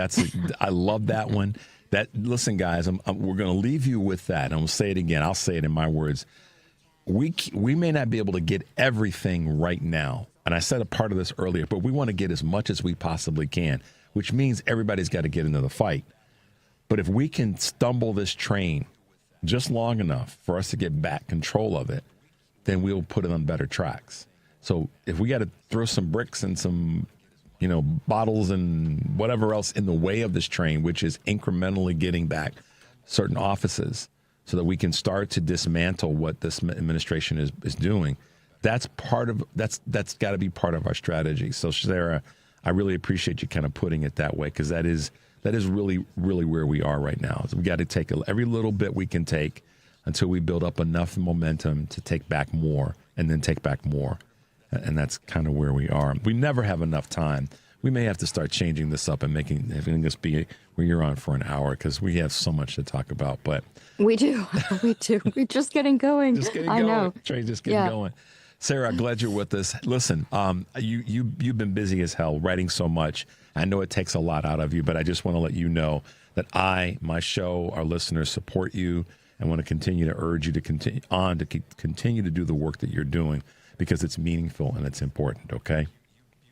I love that one. Listen, guys, we're going to leave you with that. And I'm going to say it again. I'll say it in my words. We may not be able to get everything right now. And I said a part of this earlier, but we want to get as much as we possibly can, which means everybody's got to get into the fight. But if we can stumble this train just long enough for us to get back control of it, then we'll put it on better tracks. So if we got to throw some bricks and some, bottles and whatever else in the way of this train, which is incrementally getting back certain offices so that we can start to dismantle what this administration is doing, that's got to be part of our strategy. So Sarah, I really appreciate you kind of putting it that way, because that is really, really where we are right now. So we got to take every little bit we can take until we build up enough momentum to take back more and then take back more. And that's kind of where we are. We never have enough time. We may have to start changing this up and having this be where you're on for an hour, because we have so much to talk about. But we do. We're just getting going. I know. Trey's just getting going. Sarah, glad you're with us. Listen, you've been busy as hell, writing so much. I know it takes a lot out of you, but I just want to let you know that my show, our listeners support you, and want to continue to urge you to continue to do the work that you're doing, because it's meaningful and it's important, okay?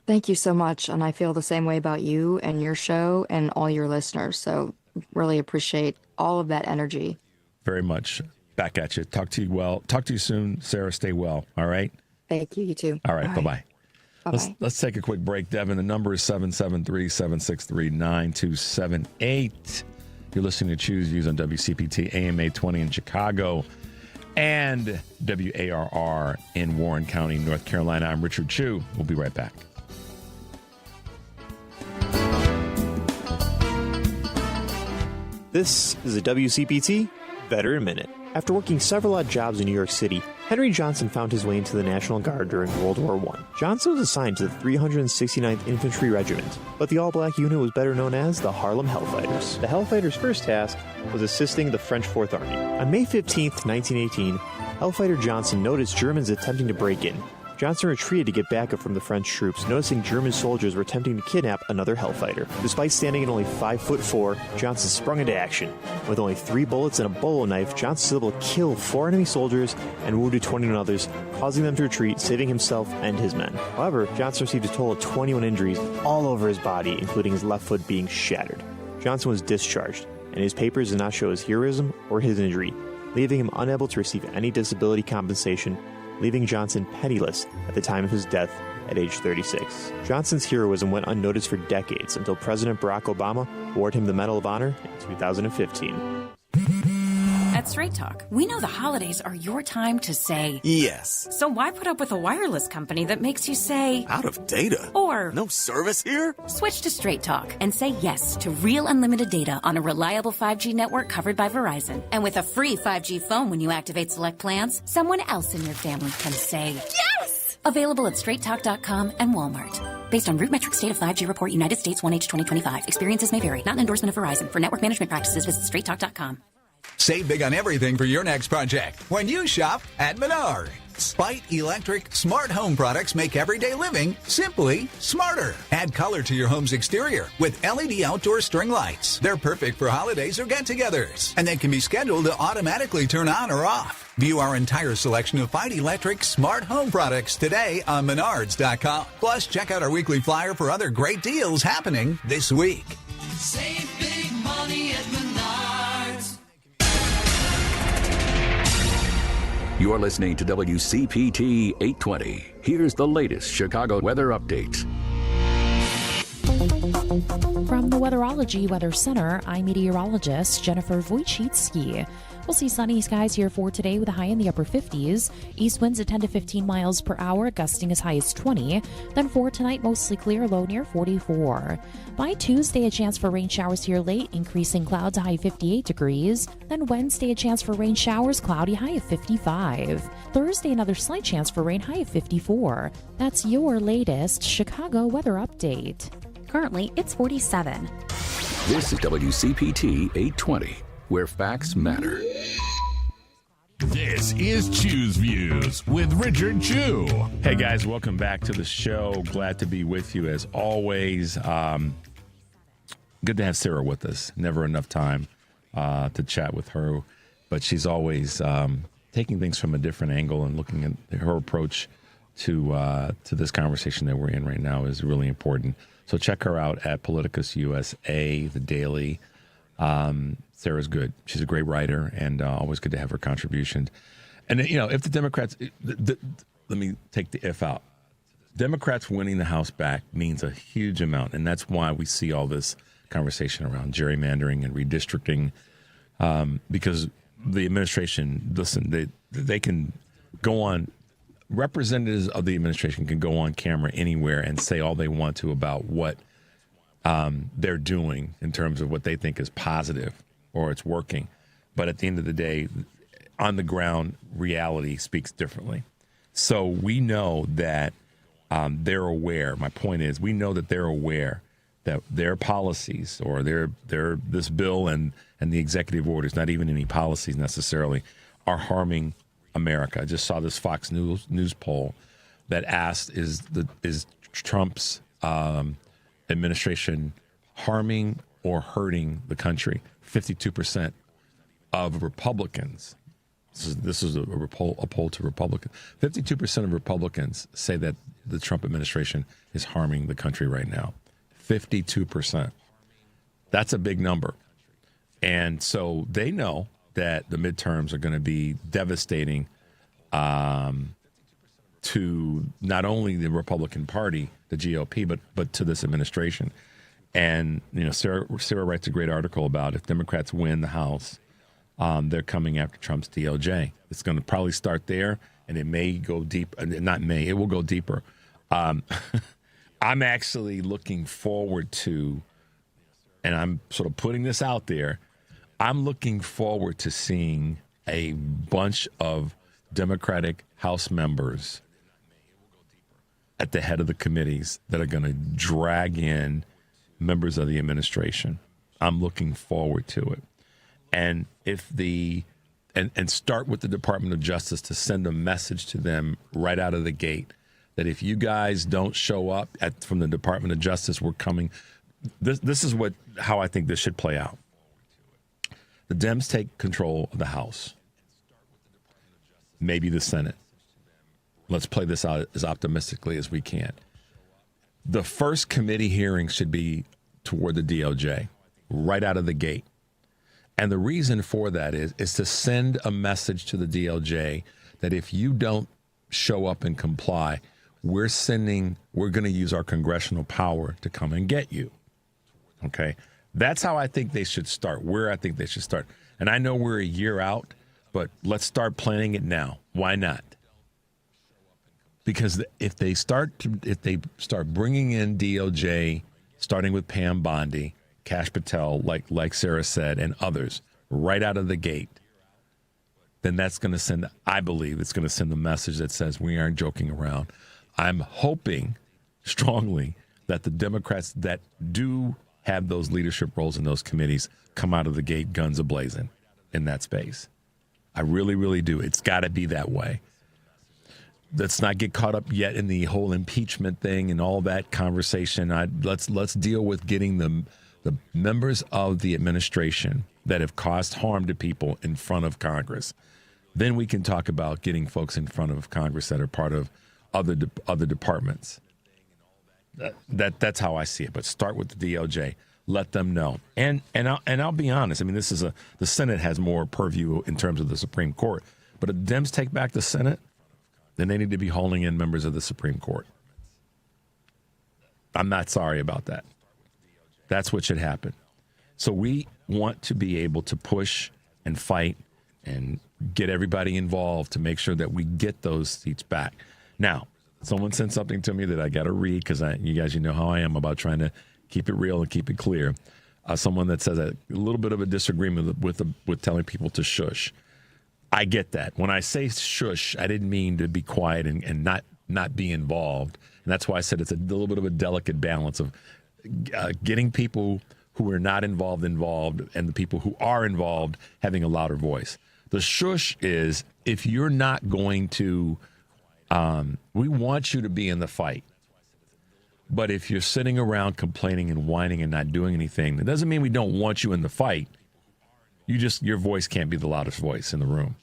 Thank you so much. And I feel the same way about you and your show and all your listeners. So really appreciate all of that energy. Very much. Back at you. Talk to you soon. Sarah, stay well. All right? Thank you. You too. All right. Bye-bye. Bye-bye. Let's take a quick break, Devin. The number is 773-763-9278. You're listening to Choose Views on WCPT AM 820 in Chicago and WARR in Warren County, North Carolina. I'm Richard Chu. We'll be right back. This is a WCPT Veteran Minute. After working several odd jobs in New York City, Henry Johnson found his way into the National Guard during World War I. Johnson was assigned to the 369th Infantry Regiment, but the all-black unit was better known as the Harlem Hellfighters. The Hellfighters' first task was assisting the French Fourth Army. On May 15, 1918, Hellfighter Johnson noticed Germans attempting to break in. Johnson retreated to get backup from the French troops, noticing German soldiers were attempting to kidnap another Hellfighter. Despite standing at only 5'4", Johnson sprung into action. With only 3 bullets and a bolo knife, Johnson was able to kill 4 enemy soldiers and wounded 21 others, causing them to retreat, saving himself and his men. However, Johnson received a total of 21 injuries all over his body, including his left foot being shattered. Johnson was discharged, and his papers did not show his heroism or his injury, leaving him unable to receive any disability compensation, leaving Johnson penniless at the time of his death at age 36. Johnson's heroism went unnoticed for decades until President Barack Obama awarded him the Medal of Honor in 2015. At Straight Talk, we know the holidays are your time to say yes. So why put up with a wireless company that makes you say out of data? Or no service here? Switch to Straight Talk and say yes to real unlimited data on a reliable 5G network covered by Verizon. And with a free 5G phone when you activate select plans, someone else in your family can say yes! Available at straighttalk.com and Walmart. Based on RootMetrics State of 5G Report, United States 1H 2025. Experiences may vary. Not an endorsement of Verizon. For network management practices, visit straighttalk.com. Save big on everything for your next project when you shop at Menards. Spite Electric smart home products make everyday living simply smarter. Add color to your home's exterior with LED outdoor string lights. They're perfect for holidays or get-togethers, and they can be scheduled to automatically turn on or off. View our entire selection of Spite Electric smart home products today on Menards.com. Plus, check out our weekly flyer for other great deals happening this week. Save big money at Menards. You're listening to WCPT 820. Here's the latest Chicago weather update. From the Weatherology Weather Center, I'm meteorologist Jennifer Wojcicki. We'll see sunny skies here for today with a high in the upper 50s. East winds at 10 to 15 miles per hour, gusting as high as 20. Then for tonight, mostly clear, low near 44. By Tuesday, a chance for rain showers here late, increasing clouds, a high 58 degrees. Then Wednesday, a chance for rain showers, cloudy, high of 55. Thursday, another slight chance for rain, high of 54. That's your latest Chicago weather update. Currently, it's 47. This is WCPT 820, where facts matter. This is Choose Views with Richard Chu. Hey guys, welcome back to the show. Glad to be with you as always. good to have Sarah with us. Never enough time to chat with her, but she's always taking things from a different angle and looking at her approach to this conversation that we're in right now is really important. So check her out at PoliticusUSA, the Daily. Sarah's good. She's a great writer, and always good to have her contributions. And, if the Democrats, let me take the if out. Democrats winning the House back means a huge amount, and that's why we see all this conversation around gerrymandering and redistricting, because the administration, listen, they can go on, representatives of the administration can go on camera anywhere and say all they want to about what they're doing in terms of what they think is positive or it's working. But at the end of the day, on the ground, reality speaks differently. So we know that they're aware. My point is, we know that they're aware that their policies or their this bill and the executive orders, not even any policies necessarily, are harming America. I just saw this Fox News poll that asked, is Trump's administration harming or hurting the country? 52% of Republicans, this is a poll to Republicans, 52% of Republicans say that the Trump administration is harming the country right now. 52%. That's a big number. And so they know that the midterms are going to be devastating to not only the Republican Party, the GOP, but to this administration. And, Sarah writes a great article about if Democrats win the House, they're coming after Trump's DOJ. It's going to probably start there, and it may go deep. It will go deeper. I'm actually looking forward to, and I'm sort of putting this out there, I'm looking forward to seeing a bunch of Democratic House members at the head of the committees that are going to drag in members of the administration. I'm looking forward to it. And and start with the Department of Justice to send a message to them right out of the gate that if you guys don't show up from the Department of Justice, we're coming. This is how I think this should play out. The Dems take control of the House, maybe the Senate. Let's play this out as optimistically as we can. The first committee hearing should be toward the DOJ right out of the gate. And the reason for that is to send a message to the DOJ that if you don't show up and comply, we're going to use our congressional power to come and get you. Okay? That's how I think they should start, where I think they should start. And I know we're a year out, but let's start planning it now. Why not? Because if they start bringing in DOJ, starting with Pam Bondi, Kash Patel, like Sarah said, and others, right out of the gate, then that's going to send, I believe, it's going to send the message that says we aren't joking around. I'm hoping strongly that the Democrats that do have those leadership roles in those committees come out of the gate guns a-blazing in that space. I really, really do. It's got to be that way. Let's not get caught up yet in the whole impeachment thing and all that conversation. Let's deal with getting the members of the administration that have caused harm to people in front of Congress. Then we can talk about getting folks in front of Congress that are part of other departments. That's how I see it. But start with the DOJ. Let them know. And I'll be honest. I mean, the Senate has more purview in terms of the Supreme Court. But if Dems take back the Senate, then they need to be hauling in members of the Supreme Court. I'm not sorry about that. That's what should happen. So we want to be able to push and fight and get everybody involved to make sure that we get those seats back. Now, someone sent something to me that I got to read because you guys know how I am about trying to keep it real and keep it clear. Someone that says a little bit of a disagreement with telling people to shush. I get that. When I say shush, I didn't mean to be quiet and not be involved. And that's why I said it's a little bit of a delicate balance of getting people who are not involved and the people who are involved having a louder voice. The shush is if you're not going to, we want you to be in the fight. But if you're sitting around complaining and whining and not doing anything, that doesn't mean we don't want you in the fight. Your voice can't be the loudest voice in the room.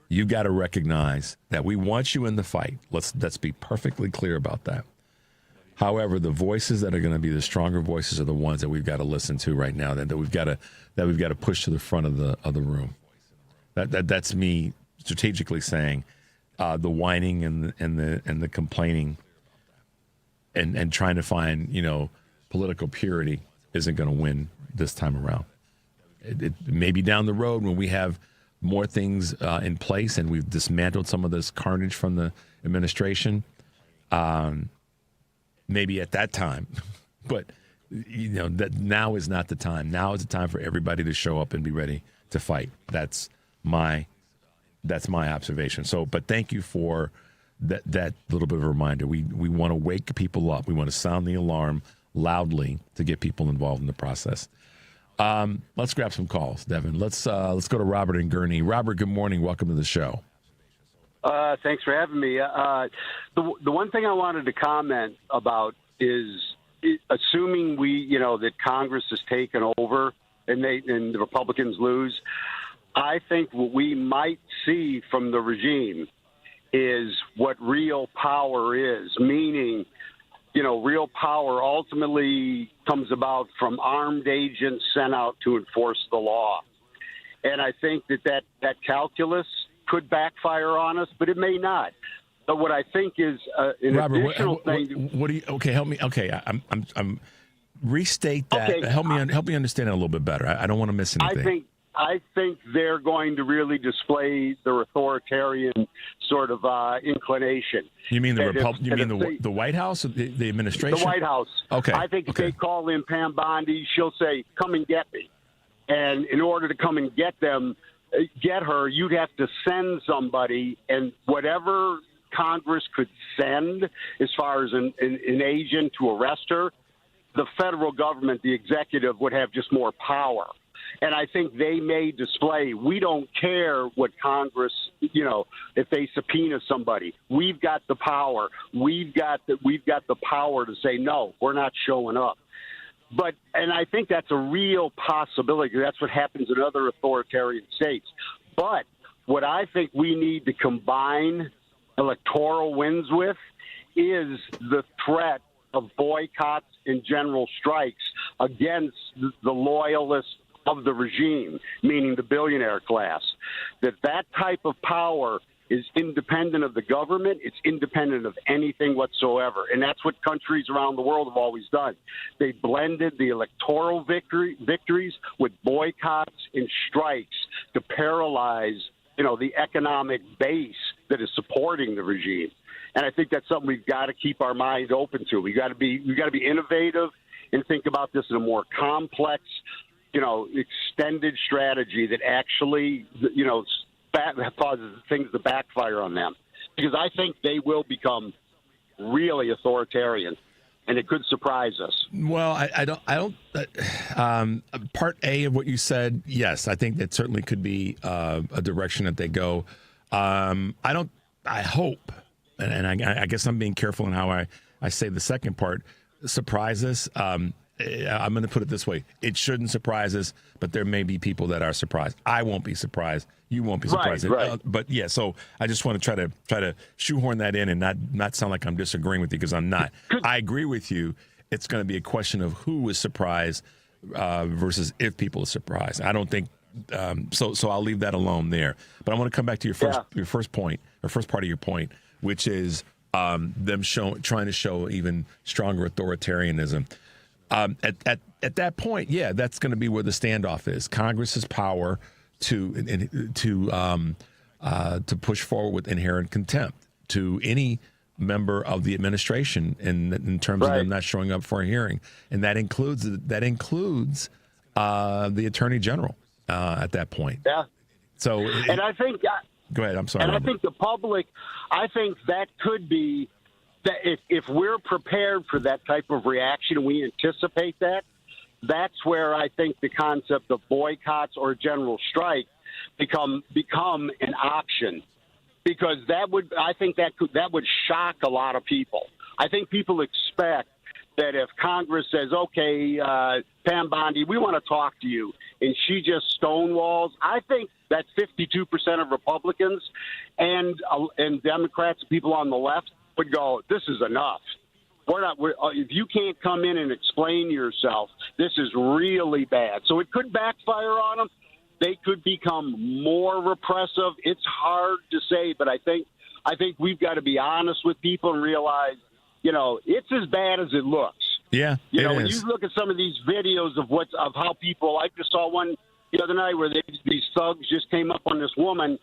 You got to recognize that we want you in the fight. Let's be perfectly clear about that. However, the voices that are going to be the stronger voices are the ones that we've got to listen to right now. That we've got to push to the front of the room. That's me strategically saying the whining and the complaining and trying to find political purity isn't going to win this time around. It maybe down the road when we have more things in place and we've dismantled some of this carnage from the administration. Maybe at that time, but that now is not the time. Now is the time for everybody to show up and be ready to fight. That's my observation. So, but thank you for that little bit of a reminder. We want to wake people up. We want to sound the alarm loudly to get people involved in the process. Let's grab some calls, Devin. Let's go to Robert in Gurnee. Robert, good morning. Welcome to the show. Thanks for having me. The one thing I wanted to comment about is assuming that Congress has taken over and the Republicans lose, I think what we might see from the regime is what real power is, meaning, real power ultimately comes about from armed agents sent out to enforce the law. And I think that calculus could backfire on us, but it may not. But what I think is an Robert, additional thing. What do you? Okay, help me. Okay, I'm restate that. Okay, help me understand it a little bit better. I don't want to miss anything. I think they're going to really display their authoritarian sort of inclination. You mean the White House or the administration? The White House. Okay. I think if they call in Pam Bondi, she'll say, "Come and get me," and in order to come and get her, you'd have to send somebody, and whatever Congress could send as far as an agent to arrest her, the federal government, the executive, would have just more power. And I think they may display, we don't care what Congress, if they subpoena somebody, we've got the power. We've got the power to say, no, we're not showing up. And I think that's a real possibility. That's what happens in other authoritarian states. But what I think we need to combine electoral wins with is the threat of boycotts and general strikes against the loyalists of the regime, meaning the billionaire class. That type of power is independent of the government. It's independent of anything whatsoever. And that's what countries around the world have always done. They blended the electoral victories with boycotts and strikes to paralyze, the economic base that is supporting the regime. And I think that's something we've got to keep our mind open to. We've got to be innovative and think about this in a more complex, extended strategy that actually, causes things to backfire on them. Because I think they will become really authoritarian, and it could surprise us. Well, I don't. Part A of what you said, yes, I think that certainly could be a direction that they go. I hope, and I guess I'm being careful in how I say the second part, surprise us. I'm going to put it this way. It shouldn't surprise us, but there may be people that are surprised. I won't be surprised. You won't be surprised. Right. But yeah, so I just want to try to shoehorn that in and not sound like I'm disagreeing with you, because I'm not. I agree with you. It's going to be a question of who is surprised versus if people are surprised. I don't think so I'll leave that alone there. But I want to come back to your first point, or first part of your point, which is them trying to show even stronger authoritarianism. At that point, yeah, that's going to be where the standoff is. Congress's power to push forward with inherent contempt to any member of the administration in terms of them not showing up for a hearing, and that includes the Attorney General at that point. Yeah. So, and I think. Go ahead. I'm sorry. And Robert. I think the public. I think that could be. That if we're prepared for that type of reaction, we anticipate that, that's where I think the concept of boycotts or general strike become an option, because that would shock a lot of people. I think people expect that if Congress says, okay, Pam Bondi, we want to talk to you, and she just stonewalls, I think that 52% of Republicans and Democrats, people on the left, would go, this is enough. If you can't come in and explain yourself, this is really bad. So it could backfire on them. They could become more repressive. It's hard to say, but I think we've got to be honest with people and realize, it's as bad as it looks. Yeah, when you look at some of these videos of how people, I just saw one the other night where these thugs just came up on this woman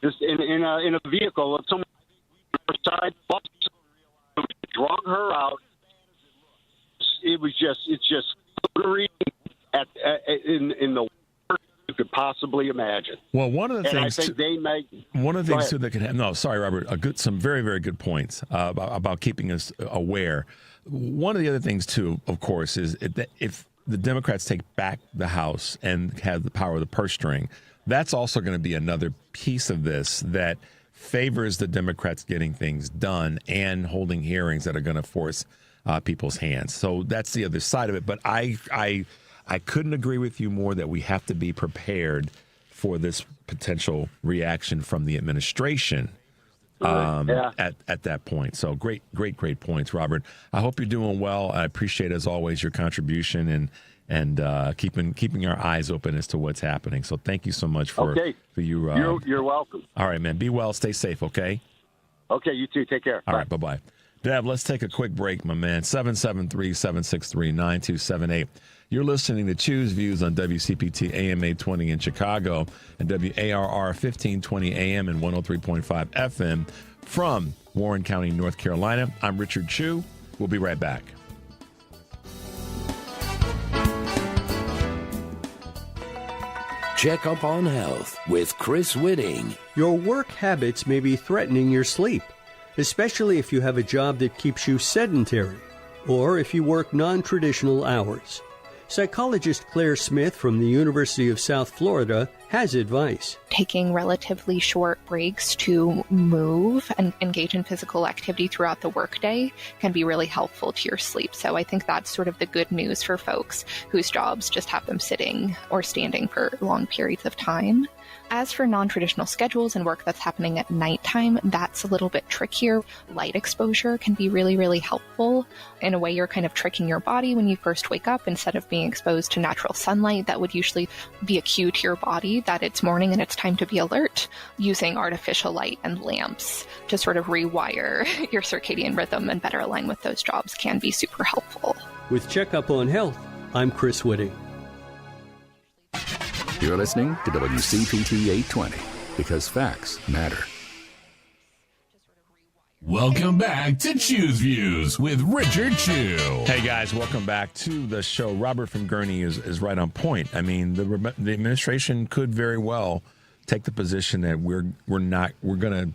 just in a vehicle of someone on her side, drug her out. It's just in the worst you could possibly imagine. Well, one of the things I think too that could happen. No, sorry, Robert. Some very, very good points about keeping us aware. One of the other things too, of course, is that if the Democrats take back the House and have the power of the purse string, that's also going to be another piece of this that favors the Democrats getting things done and holding hearings that are going to force people's hands. So that's the other side of it. But I couldn't agree with you more that we have to be prepared for this potential reaction from the administration at that point. So great points, Robert. I hope you're doing well. I appreciate, as always, your contribution and keeping our eyes open as to what's happening. So thank you so much for you. You're welcome. All right, man. Be well. Stay safe, okay? Okay, you too. Take care. All right, bye-bye. Deb, let's take a quick break, my man. 773-763-9278. You're listening to Choose Views on WCPT AM 820 in Chicago and WARR 1520 AM and 103.5 FM from Warren County, North Carolina. I'm Richard Chu. We'll be right back. Check up on health with Chris Whitting. Your work habits may be threatening your sleep, especially if you have a job that keeps you sedentary or if you work non-traditional hours. Psychologist Claire Smith from the University of South Florida has advice. Taking relatively short breaks to move and engage in physical activity throughout the workday can be really helpful to your sleep. So I think that's sort of the good news for folks whose jobs just have them sitting or standing for long periods of time. As for non-traditional schedules and work that's happening at nighttime, that's a little bit trickier. Light exposure can be really, really helpful. In a way, you're kind of tricking your body when you first wake up. Instead of being exposed to natural sunlight, that would usually be a cue to your body that it's morning and it's time to be alert. Using artificial light and lamps to sort of rewire your circadian rhythm and better align with those jobs can be super helpful. With Checkup on Health, I'm Chris Whitting. You're listening to WCPT 820 because facts matter. Welcome back to Choose Views with Richard Chu. Hey guys, welcome back to the show. Robert from Gurney is right on point. I mean, the administration could very well take the position that we're going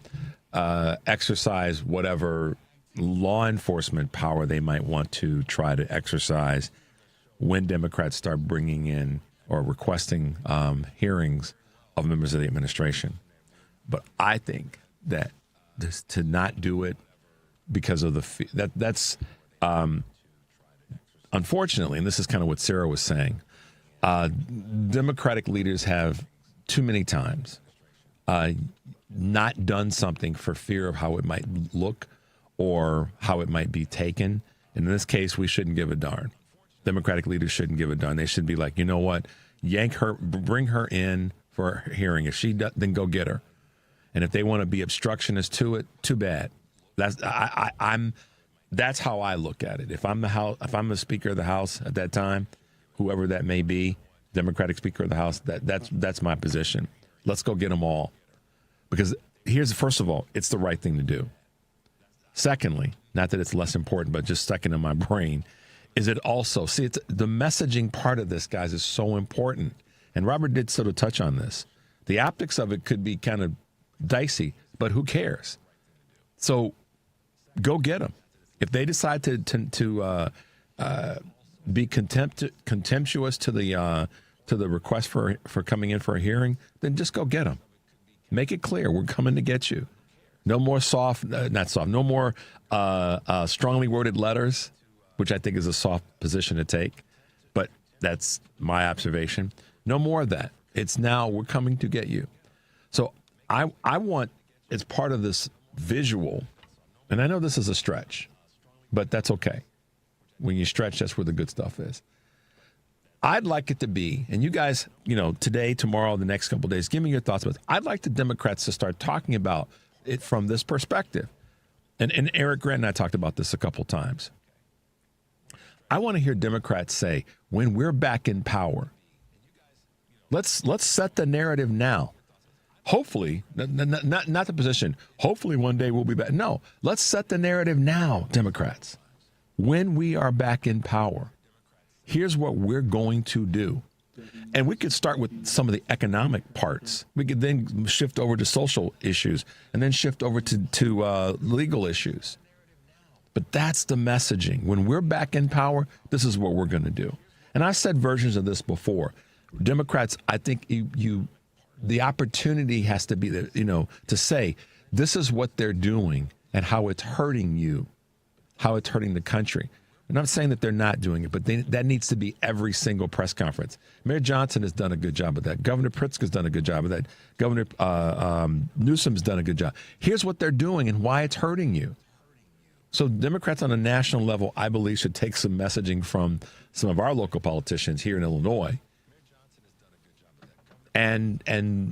to exercise whatever law enforcement power they might want to try to exercise when Democrats start bringing in or requesting hearings of members of the administration. But I think that to not do it because of that's unfortunately, and this is kind of what Sarah was saying, Democratic leaders have too many times not done something for fear of how it might look or how it might be taken. And in this case, we shouldn't give a darn. Democratic leaders shouldn't give a darn. They should be like, you know what, bring her in for a hearing. If she does, then go get her. And if they want to be obstructionist to it, too bad. That's how I look at it. If I'm the Speaker of the House at that time, whoever that may be, Democratic Speaker of the House, that's my position. Let's go get them all. Because first of all, it's the right thing to do. Secondly, not that it's less important, but just second in my brain, is it also, it's the messaging part of this, guys, is so important. And Robert did sort of touch on this. The optics of it could be kind of dicey, but who cares? So go get them. If they decide to be contemptuous to the request for coming in for a hearing, then just go get them. Make it clear we're coming to get you. No more no more strongly worded letters, which I think is a soft position to take. But that's my observation. No more of that. It's now we're coming to get you. So I want, as part of this visual, and I know this is a stretch, but that's okay. When you stretch, that's where the good stuff is. I'd like it to be, and you guys, today, tomorrow, the next couple of days, give me your thoughts about it. I'd like the Democrats to start talking about it from this perspective. And Eric Grant and I talked about this a couple times. I want to hear Democrats say, when we're back in power, let's set the narrative now. Hopefully, not the position, hopefully one day we'll be back. No, let's set the narrative now, Democrats. When we are back in power, here's what we're going to do. And we could start with some of the economic parts. We could then shift over to social issues and then shift over to legal issues. But that's the messaging. When we're back in power, this is what we're going to do. And I said versions of this before. Democrats, I think the opportunity has to be, to say this is what they're doing and how it's hurting you, how it's hurting the country. And I'm saying that they're not doing it, but that needs to be every single press conference. Mayor Johnson has done a good job of that. Governor Pritzker's done a good job of that. Governor Newsom's done a good job. Here's what they're doing and why it's hurting you. So Democrats on a national level, I believe, should take some messaging from some of our local politicians here in Illinois, and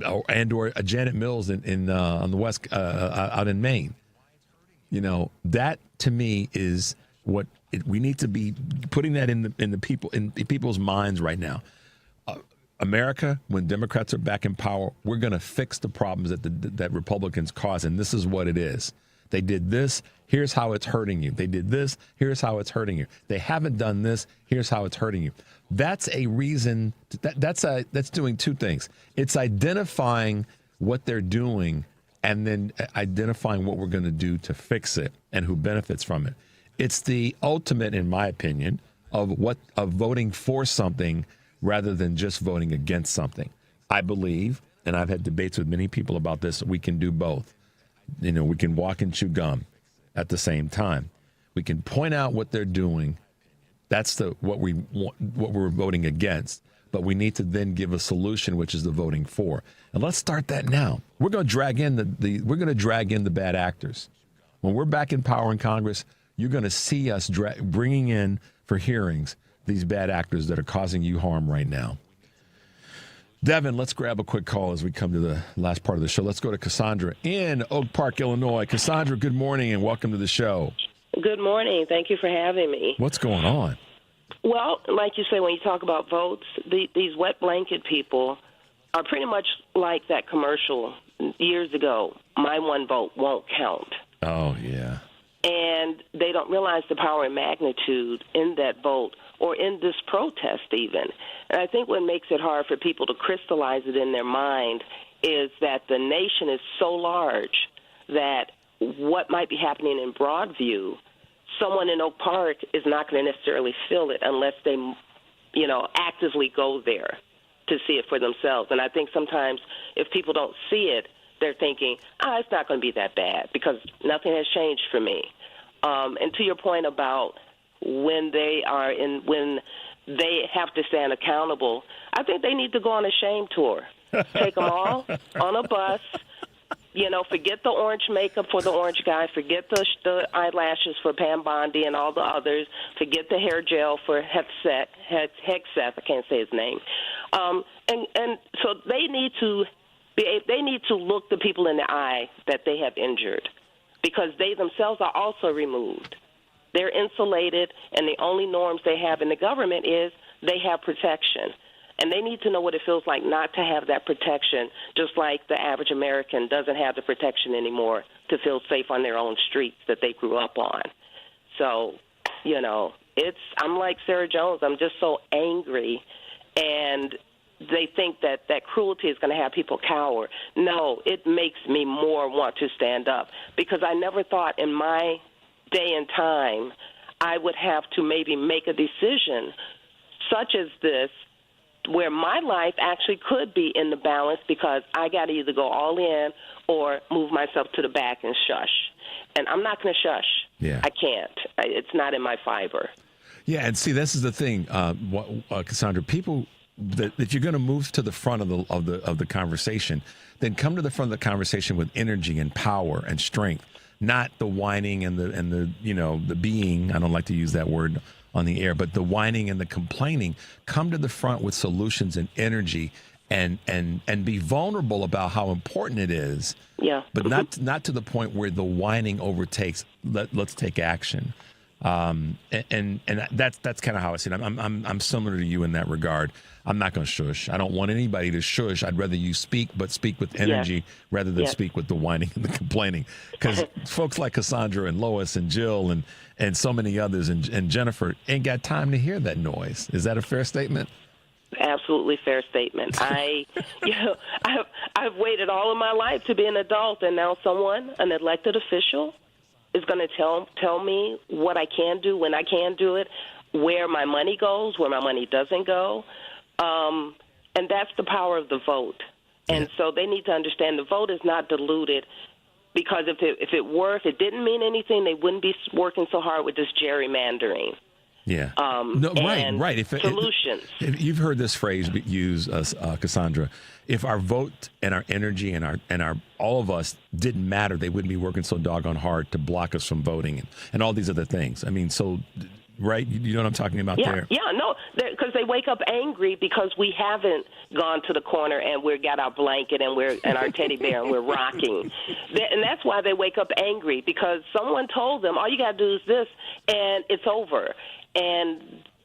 or Janet Mills on the west out in Maine. That to me is what we need to be putting that in people's minds right now. America, when Democrats are back in power, we're going to fix the problems that Republicans cause, and this is what it is. They did this. Here's how it's hurting you. They did this. Here's how it's hurting you. They haven't done this. Here's how it's hurting you. That's a reason. That's doing two things. It's identifying what they're doing and then identifying what we're going to do to fix it and who benefits from it. It's the ultimate, in my opinion, of voting for something rather than just voting against something. I believe, and I've had debates with many people about this, we can do both. We can walk and chew gum at the same time. We can point out what they're doing. That's what we're voting against. But we need to then give a solution, which is the voting for. And let's start that now. We're going to drag in the bad actors. When we're back in power in Congress, you're going to see us bringing in for hearings these bad actors that are causing you harm right now. Devin, let's grab a quick call as we come to the last part of the show. Let's go to Cassandra in Oak Park, Illinois. Cassandra, good morning and welcome to the show. Good morning. Thank you for having me. What's going on? Well, like you say, when you talk about votes, these wet blanket people are pretty much like that commercial years ago, my one vote won't count. Oh, yeah. And they don't realize the power and magnitude in that vote or in this protest even. And I think what makes it hard for people to crystallize it in their mind is that the nation is so large that what might be happening in Broadview, someone in Oak Park is not going to necessarily feel it unless they, actively go there to see it for themselves. And I think sometimes if people don't see it, they're thinking, it's not going to be that bad because nothing has changed for me. And to your point about when they have to stand accountable, I think they need to go on a shame tour. Take them all on a bus. Forget the orange makeup for the orange guy. Forget the eyelashes for Pam Bondi and all the others. Forget the hair gel for Hegseth. I can't say his name. And so they need to look the people in the eye that they have injured, because they themselves are also removed. They're insulated, and the only norms they have in the government is they have protection. And they need to know what it feels like not to have that protection, just like the average American doesn't have the protection anymore to feel safe on their own streets that they grew up on. So, I'm like Sarah Jones. I'm just so angry, and they think that cruelty is going to have people cower. No, it makes me more want to stand up, because I never thought in my day and time I would have to maybe make a decision such as this where my life actually could be in the balance because I got to either go all in or move myself to the back and shush. And I'm not going to shush. Yeah. I can't. It's not in my fiber. Yeah, and see, this is the thing, Cassandra. People that you're going to move to the front of the conversation, then come to the front of the conversation with energy and power and strength, not the whining and the the being. I don't like to use that word on the air, but the whining and the complaining. Come to the front with solutions and energy, and be vulnerable about how important it is. Yeah, but not to the point where the whining overtakes. Let's take action. And that's kind of how I see it. I'm similar to you in that regard. I'm not going to shush. I don't want anybody to shush. I'd rather you speak, but speak with energy rather than speak with the whining and the complaining. Because folks like Cassandra and Lois and Jill and so many others and Jennifer ain't got time to hear that noise. Is that a fair statement? Absolutely fair statement. I've waited all of my life to be an adult, and now an elected official, is going to tell me what I can do, when I can do it, where my money goes, where my money doesn't go. And that's the power of the vote. And so they need to understand the vote is not diluted, because if it didn't mean anything, they wouldn't be working so hard with this gerrymandering. Yeah. Right. Solutions. If you've heard this phrase used, Cassandra. If our vote and our energy and our all of us didn't matter, they wouldn't be working so doggone hard to block us from voting and all these other things. I mean, so right, you know what I'm talking about there? Yeah, no, because they wake up angry because we haven't gone to the corner and we've got our blanket and our teddy bear and we're rocking. And that's why they wake up angry, because someone told them, all you got to do is this, and it's over. And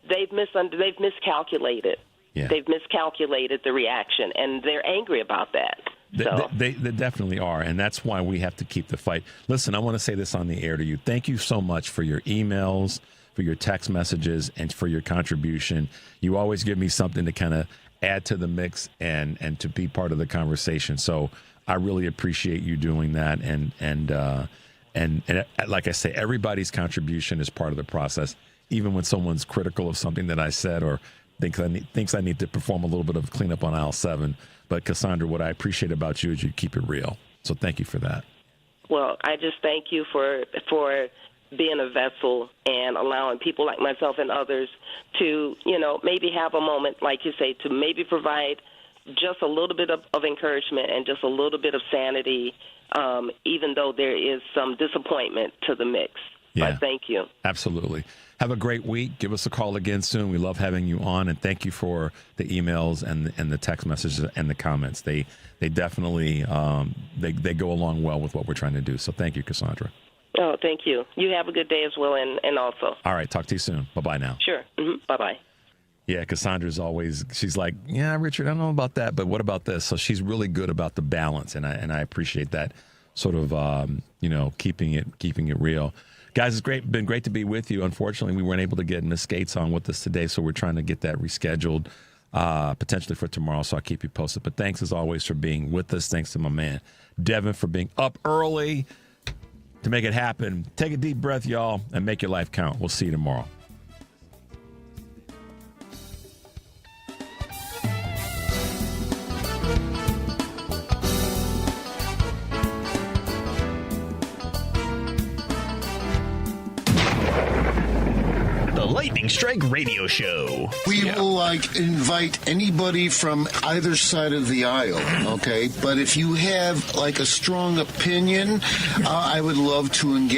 they've miscalculated. Yeah. They've miscalculated the reaction, and they're angry about that. They definitely are, and that's why we have to keep the fight. Listen, I want to say this on the air to you. Thank you so much for your emails, for your text messages, and for your contribution. You always give me something to kind of add to the mix and to be part of the conversation. So I really appreciate you doing that. And like I say, everybody's contribution is part of the process. Even when someone's critical of something that I said or thinks I need to perform a little bit of cleanup on aisle 7. But Cassandra, what I appreciate about you is you keep it real. So thank you for that. Well, I just thank you for being a vessel and allowing people like myself and others to, maybe have a moment, like you say, to maybe provide just a little bit of encouragement and just a little bit of sanity, even though there is some disappointment to the mix. Yeah. But thank you. Absolutely. Have a great week. Give us a call again soon. We love having you on, and thank you for the emails and the text messages and the comments. They definitely they go along well with what we're trying to do. So thank you, Cassandra. Oh, thank you. You have a good day as well, and also. All right. Talk to you soon. Bye-bye now. Sure. Mm-hmm. Bye-bye. Yeah, Cassandra's always, she's like, yeah, Richard, I don't know about that, but what about this? So she's really good about the balance, and I appreciate that sort of, keeping it real. Guys, it's been great to be with you. Unfortunately, we weren't able to get Miss Gates on with us today, so we're trying to get that rescheduled, potentially for tomorrow, so I'll keep you posted. But thanks, as always, for being with us. Thanks to my man, Devin, for being up early to make it happen. Take a deep breath, y'all, and make your life count. We'll see you tomorrow. Lightning Strike Radio Show. We will invite anybody from either side of the aisle, okay? But if you have a strong opinion, I would love to engage.